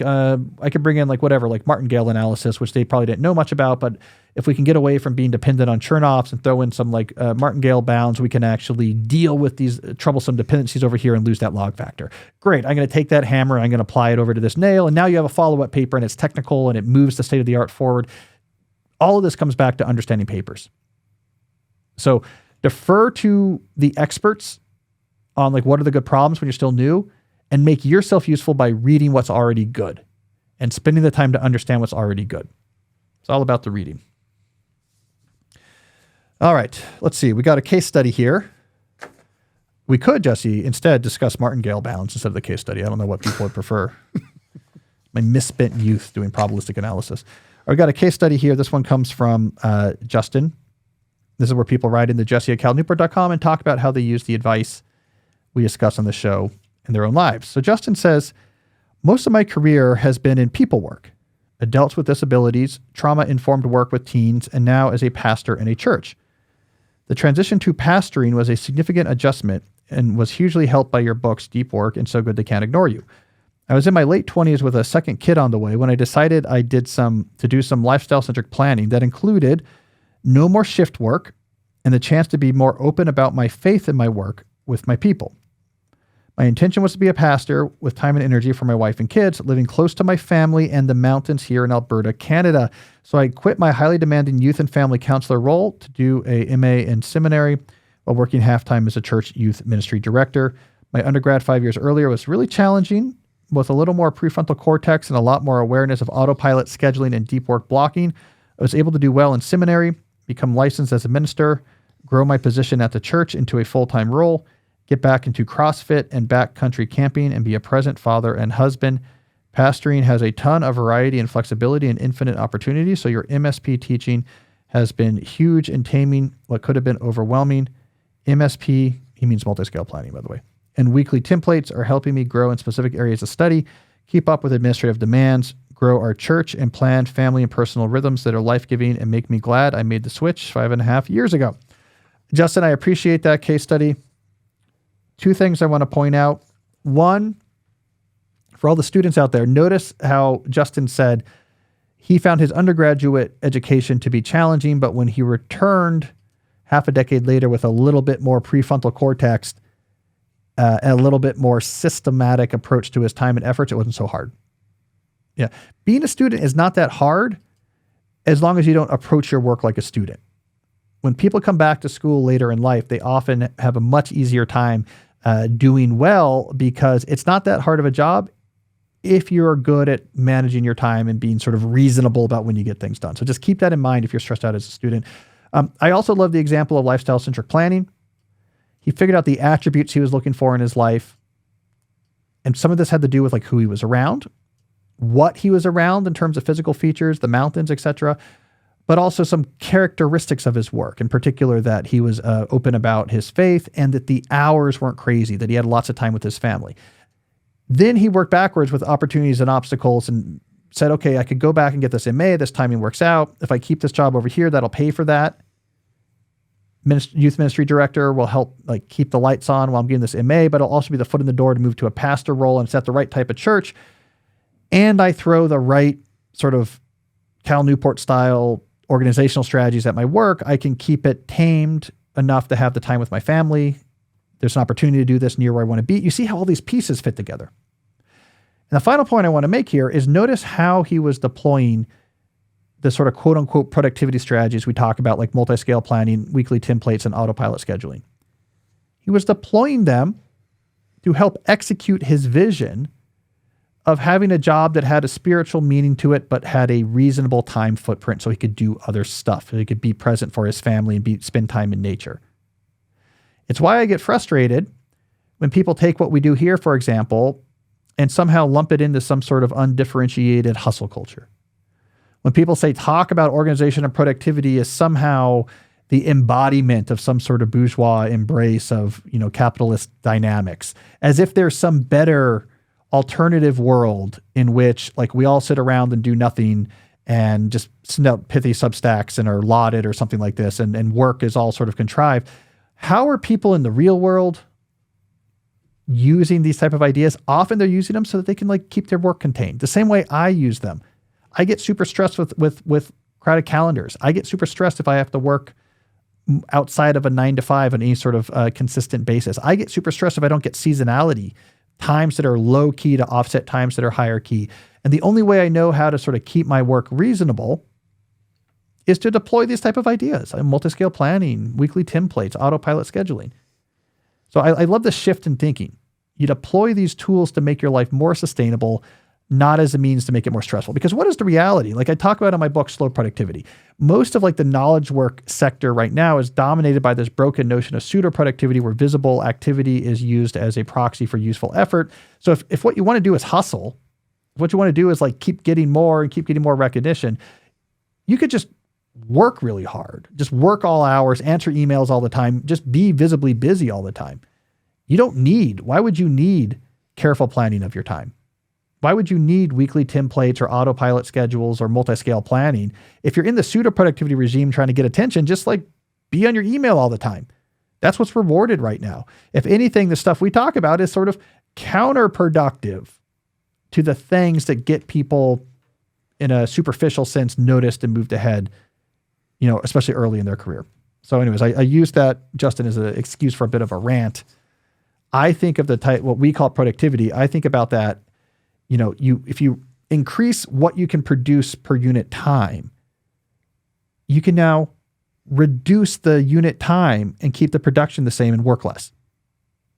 could bring in like martingale analysis, which they probably didn't know much about, but if we can get away from being dependent on Chernoffs and throw in some martingale bounds, we can actually deal with these troublesome dependencies over here and lose that log factor. Great, I'm going to take that hammer, I'm going to apply it over to this nail, and now you have a follow-up paper and it's technical and it moves the state of the art forward. All of this comes back to understanding papers. So defer to the experts on what are the good problems when you're still new, and make yourself useful by reading what's already good and spending the time to understand what's already good. It's all about the reading. All right, let's see. We got a case study here. We could, Jesse, instead discuss martingale bounds instead of the case study. I don't know what people would prefer. My misspent youth doing probabilistic analysis. We got a case study here. This one comes from Justin. This is where people write into jesse@calnewport.com and talk about how they use the advice we discuss on the show in their own lives. So Justin says, most of my career has been in people work, adults with disabilities, trauma-informed work with teens, and now as a pastor in a church. The transition to pastoring was a significant adjustment and was hugely helped by your books, Deep Work, and So Good They Can't Ignore You. I was in my late 20s with a second kid on the way when I decided I did to do some lifestyle-centric planning that included no more shift work and the chance to be more open about my faith in my work with my people. My intention was to be a pastor with time and energy for my wife and kids, living close to my family and the mountains here in Alberta, Canada. So I quit my highly demanding youth and family counselor role to do a MA in seminary while working half-time as a church youth ministry director. My undergrad 5 years earlier was really challenging with a little more prefrontal cortex and a lot more awareness of autopilot scheduling and deep work blocking. I was able to do well in seminary, become licensed as a minister, grow my position at the church into a full-time role, get back into CrossFit and backcountry camping, and be a present father and husband. Pastoring has a ton of variety and flexibility and infinite opportunity, so your MSP teaching has been huge in taming what could have been overwhelming. MSP, he means multi-scale planning, by the way, and weekly templates are helping me grow in specific areas of study, keep up with administrative demands, grow our church, and plan family and personal rhythms that are life-giving and make me glad I made the switch 5.5 years ago. Justin, I appreciate that case study. Two things I want to point out. One, for all the students out there, notice how Justin said he found his undergraduate education to be challenging, but when he returned half a decade later with a little bit more prefrontal cortex, and a little bit more systematic approach to his time and efforts, it wasn't so hard. Yeah. Being a student is not that hard as long as you don't approach your work like a student. When people come back to school later in life, they often have a much easier time doing well because it's not that hard of a job if you're good at managing your time and being sort of reasonable about when you get things done. So just keep that in mind if you're stressed out as a student. I also love the example of lifestyle-centric planning. He figured out the attributes he was looking for in his life. And some of this had to do with who he was around, what he was around in terms of physical features, the mountains, etc., but also some characteristics of his work, in particular that he was open about his faith and that the hours weren't crazy, that he had lots of time with his family. Then he worked backwards with opportunities and obstacles and said, okay, I could go back and get this MA. This timing works out. If I keep this job over here, that'll pay for that. Youth ministry director will help keep the lights on while I'm getting this MA, but it'll also be the foot in the door to move to a pastor role, and it's at the right type of church. And I throw the right sort of Cal Newport style organizational strategies at my work. I can keep it tamed enough to have the time with my family. There's an opportunity to do this near where I want to be. You see how all these pieces fit together. And the final point I want to make here is notice how he was deploying the sort of quote unquote productivity strategies we talk about, like multi-scale planning, weekly templates, and autopilot scheduling. He was deploying them to help execute his vision of having a job that had a spiritual meaning to it, but had a reasonable time footprint so he could do other stuff. So he could be present for his family and spend time in nature. It's why I get frustrated when people take what we do here, for example, and somehow lump it into some sort of undifferentiated hustle culture. When people say talk about organization and productivity is somehow the embodiment of some sort of bourgeois embrace of, capitalist dynamics, as if there's some better alternative world in which like we all sit around and do nothing and just send out pithy substacks and are lauded or something like this, and work is all sort of contrived. How are people in the real world using these type of ideas? Often they're using them so that they can like keep their work contained. The same way I use them. I get super stressed with crowded calendars. I get super stressed if I have to work outside of a 9 to 5 on any sort of consistent basis. I get super stressed if I don't get seasonality, times that are low key to offset times that are higher key. And the only way I know how to sort of keep my work reasonable is to deploy these type of ideas, multi-scale planning, weekly templates, autopilot scheduling. So I love the shift in thinking. You deploy these tools to make your life more sustainable, not as a means to make it more stressful. Because what is the reality? Like I talk about in my book, Slow Productivity. Most of like the knowledge work sector right now is dominated by this broken notion of pseudo productivity where visible activity is used as a proxy for useful effort. So if what you want to do is hustle, what you want to do is like keep getting more and keep getting more recognition, you could just work really hard, just work all hours, answer emails all the time, just be visibly busy all the time. Why would you need careful planning of your time? Why would you need weekly templates or autopilot schedules or multi-scale planning? If you're in the pseudo productivity regime trying to get attention, just like be on your email all the time. That's what's rewarded right now. If anything, the stuff we talk about is sort of counterproductive to the things that get people in a superficial sense noticed and moved ahead, especially early in their career. So anyways, I use that, Justin, as an excuse for a bit of a rant. I think of the type, what we call productivity. I think about that. If you increase what you can produce per unit time, you can now reduce the unit time and keep the production the same and work less.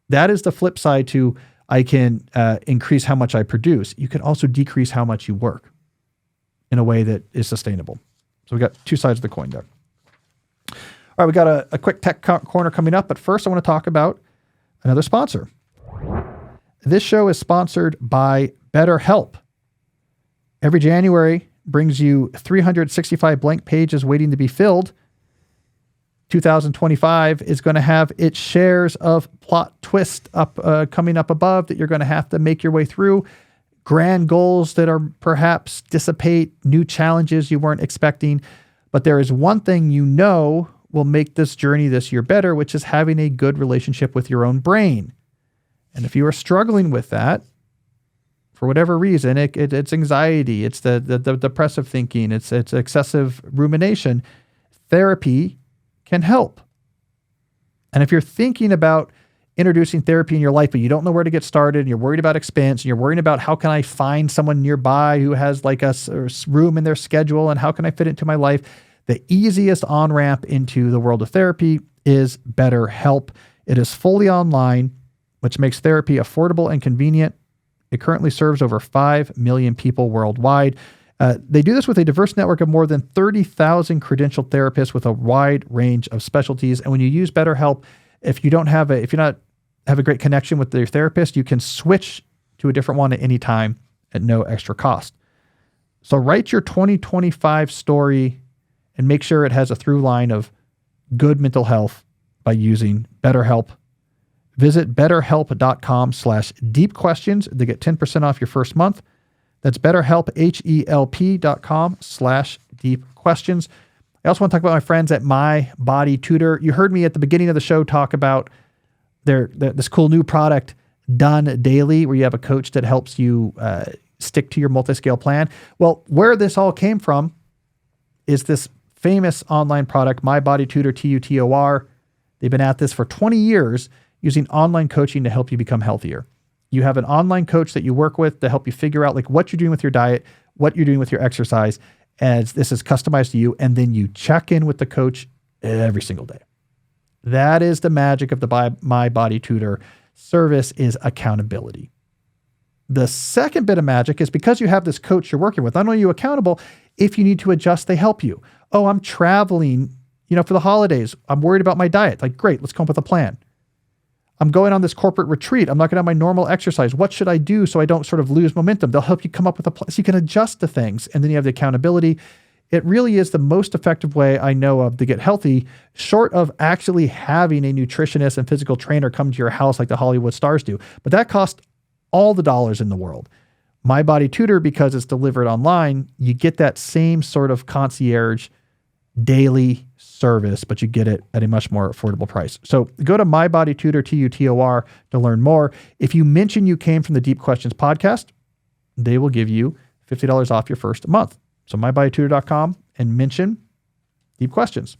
That is the flip side to I can increase how much I produce. You can also decrease how much you work in a way that is sustainable. So we got two sides of the coin there. All right, we got a quick tech corner coming up, but first I want to talk about another sponsor. This show is sponsored by BetterHelp. Every January brings you 365 blank pages waiting to be filled. 2025 is going to have its shares of plot twist coming up above that you're going to have to make your way through. Grand goals that are perhaps dissipate, new challenges you weren't expecting. But there is one thing will make this journey this year better, which is having a good relationship with your own brain. And if you are struggling with that, for whatever reason, it's anxiety, it's the depressive thinking, it's excessive rumination, therapy can help. And if you're thinking about introducing therapy in your life, but you don't know where to get started, and you're worried about expense, and you're worried about how can I find someone nearby who has like a room in their schedule, and how can I fit it into my life, the easiest on-ramp into the world of therapy is BetterHelp. It is fully online, which makes therapy affordable and convenient. It currently serves over 5 million people worldwide. They do this with a diverse network of more than 30,000 credentialed therapists with a wide range of specialties. And when you use BetterHelp, if you not have a great connection with your therapist, you can switch to a different one at any time at no extra cost. So write your 2025 story and make sure it has a through line of good mental health by using BetterHelp. Visit betterhelp.com/deepquestions to get 10% off your first month. That's BetterHelp, HELP.com/deepquestions. I also want to talk about my friends at My Body Tutor. You heard me at the beginning of the show talk about this cool new product, Done Daily, where you have a coach that helps you stick to your multi-scale plan. Well, where this all came from is this famous online product, My Body Tutor, TUTOR. They've been at this for 20 years using online coaching to help you become healthier. You have an online coach that you work with to help you figure out like what you're doing with your diet, what you're doing with your exercise, as this is customized to you. And then you check in with the coach every single day. That is the magic of the My Body Tutor service, is accountability. The second bit of magic is because you have this coach you're working with, not only are you accountable, if you need to adjust, they help you. Oh, I'm traveling, for the holidays. I'm worried about my diet. Like, great, let's come up with a plan. I'm going on this corporate retreat. I'm not going to have my normal exercise. What should I do so I don't sort of lose momentum? They'll help you come up with a plan so you can adjust to things. And then you have the accountability. It really is the most effective way I know of to get healthy, short of actually having a nutritionist and physical trainer come to your house like the Hollywood stars do. But that costs all the dollars in the world. My Body Tutor, because it's delivered online, you get that same sort of concierge daily service, but you get it at a much more affordable price. So go to My Body Tutor, TUTOR, to learn more. If you mention you came from the Deep Questions podcast, they will give you $50 off your first month. So mybodytutor.com and mention Deep Questions.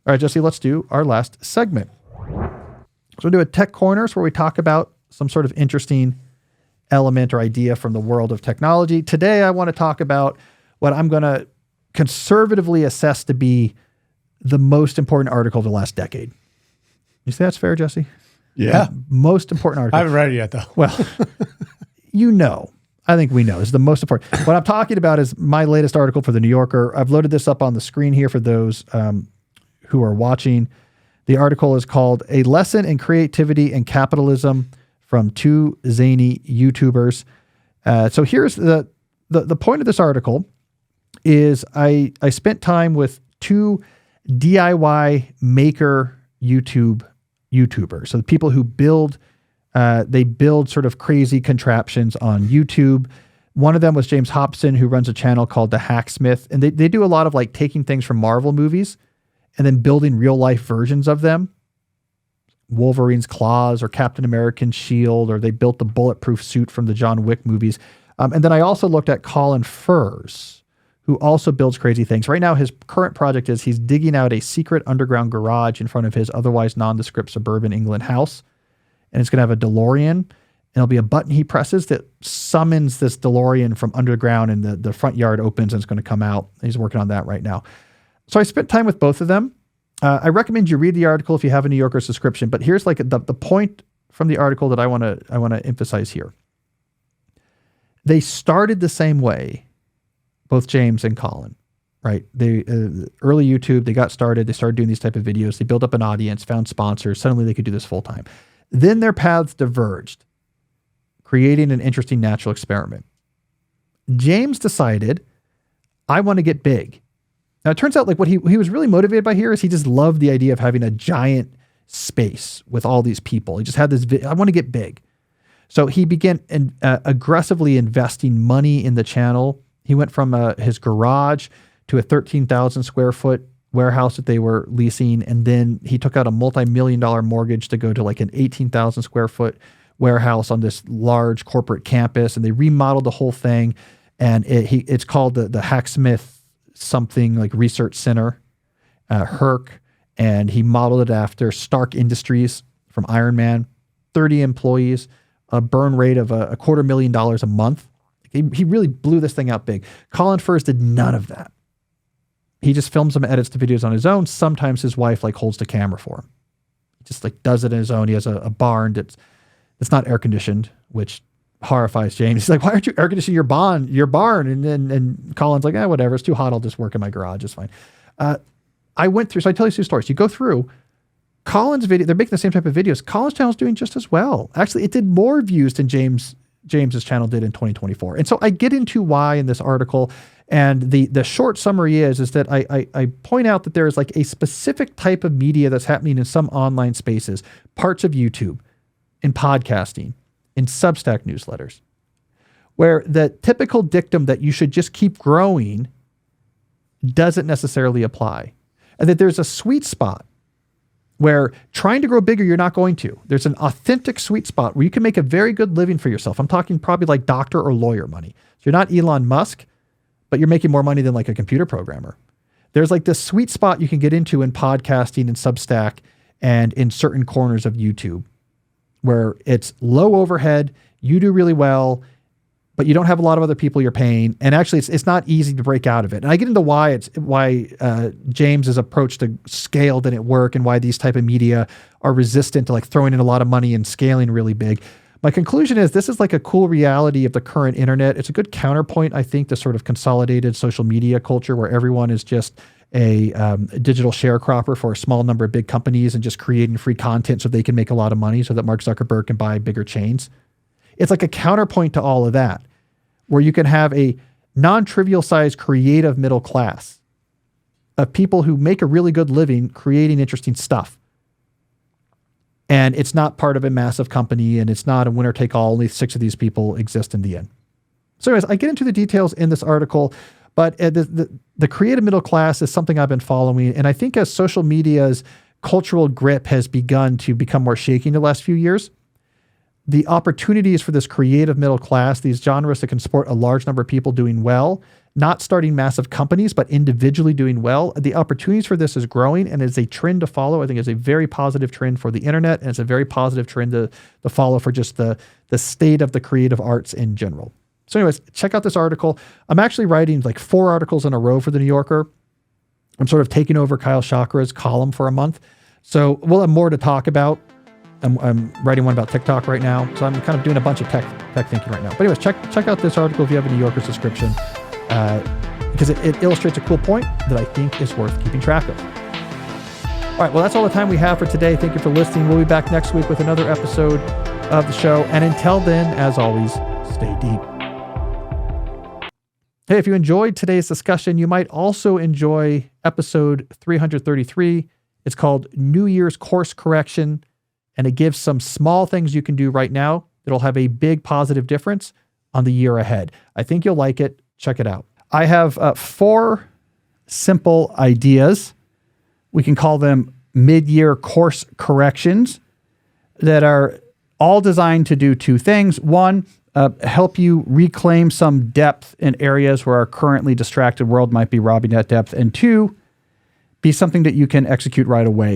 All right, Jesse, let's do our last segment. So we'll do a Tech Corners where we talk about some sort of interesting element or idea from the world of technology. Today, I want to talk about what I'm going to conservatively assess to be the most important article of the last decade. You say that's fair, Jesse? Yeah. Most important article. I haven't read it yet, though. Well, I think we know. It's the most important. What I'm talking about is my latest article for The New Yorker. I've loaded this up on the screen here for those who are watching. The article is called A Lesson in Creativity and Capitalism from Two Zany YouTubers. So here's the point of this article is I spent time with two DIY maker YouTubers. So the people who build sort of crazy contraptions on YouTube. One of them was James Hobson, who runs a channel called The Hacksmith. And they do a lot of like taking things from Marvel movies and then building real life versions of them. Wolverine's claws or Captain American's shield, or they built the bulletproof suit from the John Wick movies. And then I also looked at Colin Furze, who also builds crazy things. Right now, his current project is he's digging out a secret underground garage in front of his otherwise nondescript suburban England house. And it's going to have a DeLorean, and it'll be a button he presses that summons this DeLorean from underground, and the front yard opens and it's going to come out. He's working on that right now. So I spent time with both of them. I recommend you read the article if you have a New Yorker subscription, but here's like the point from the article that I want to emphasize here. They started the same way, both James and Colin, right? They early YouTube, they got started, they started doing these type of videos, they built up an audience, found sponsors, suddenly they could do this full time. Then their paths diverged, creating an interesting natural experiment. James decided, I want to get big. Now, it turns out like what he was really motivated by here is he just loved the idea of having a giant space with all these people. He just had this, I want to get big. So he began aggressively investing money in the channel. He went from his garage to a 13,000 square foot warehouse that they were leasing. And then he took out a multi-million-dollar mortgage to go to like an 18,000 square foot warehouse on this large corporate campus. And they remodeled the whole thing. And it's called the Hacksmith something like Research Center, Herc. And he modeled it after Stark Industries from Iron Man, 30 employees, a burn rate of $250,000 a month. He really blew this thing out big. Colin Furze did none of that. He just films them, edits the videos on his own. Sometimes his wife like holds the camera for him. He just like does it on his own. He has a barn that's not air conditioned, which horrifies James. He's like, why aren't you air conditioning your barn? And Colin's like, whatever. It's too hot. I'll just work in my garage. It's fine. I went through, so I tell you two stories. You go through Colin's video. They're making the same type of videos. Colin's channel is doing just as well. Actually, it did more views than James's channel did in 2024. And so I get into why in this article. And the short summary is that I point out that there is like a specific type of media that's happening in some online spaces, parts of YouTube, in podcasting, in Substack newsletters, where the typical dictum that you should just keep growing doesn't necessarily apply. And that there's a sweet spot where trying to grow bigger, you're not going to. There's an authentic sweet spot where you can make a very good living for yourself. I'm talking probably like doctor or lawyer money. So you're not Elon Musk, but you're making more money than like a computer programmer. There's like this sweet spot you can get into in podcasting and Substack and in certain corners of YouTube where it's low overhead, you do really well, but you don't have a lot of other people you're paying. And actually it's not easy to break out of it. And I get into why James's approach to scale didn't work and why these type of media are resistant to like throwing in a lot of money and scaling really big. My conclusion is this is like a cool reality of the current internet. It's a good counterpoint, I think, to sort of consolidated social media culture where everyone is just a digital sharecropper for a small number of big companies and just creating free content so they can make a lot of money so that Mark Zuckerberg can buy bigger chains. It's like a counterpoint to all of that, where you can have a non-trivial sized creative middle class of people who make a really good living creating interesting stuff. And it's not part of a massive company, and it's not a winner take all. Only 6 of these people exist in the end. So anyways, I get into the details in this article, but the creative middle class is something I've been following. And I think as social media's cultural grip has begun to become more shaky in the last few years, the opportunities for this creative middle class, these genres that can support a large number of people doing well, not starting massive companies, but individually doing well, the opportunities for this is growing and is a trend to follow. I think it's a very positive trend for the internet, and it's a very positive trend to follow for just the state of the creative arts in general. So anyways, check out this article. I'm actually writing like 4 articles in a row for the New Yorker. I'm sort of taking over Kyle Chakra's column for a month. So we'll have more to talk about. I'm writing one about TikTok right now. So I'm kind of doing a bunch of tech thinking right now. But anyways, check out this article if you have a New Yorker subscription, because it illustrates a cool point that I think is worth keeping track of. All right, well, that's all the time we have for today. Thank you for listening. We'll be back next week with another episode of the show. And until then, as always, stay deep. Hey, if you enjoyed today's discussion, you might also enjoy episode 333. It's called New Year's Course Correction, and it gives some small things you can do right now that'll have a big positive difference on the year ahead. I think you'll like it. Check it out. I have 4 simple ideas. We can call them mid-year course corrections that are all designed to do 2 things. One, help you reclaim some depth in areas where our currently distracted world might be robbing that depth. And 2, be something that you can execute right away.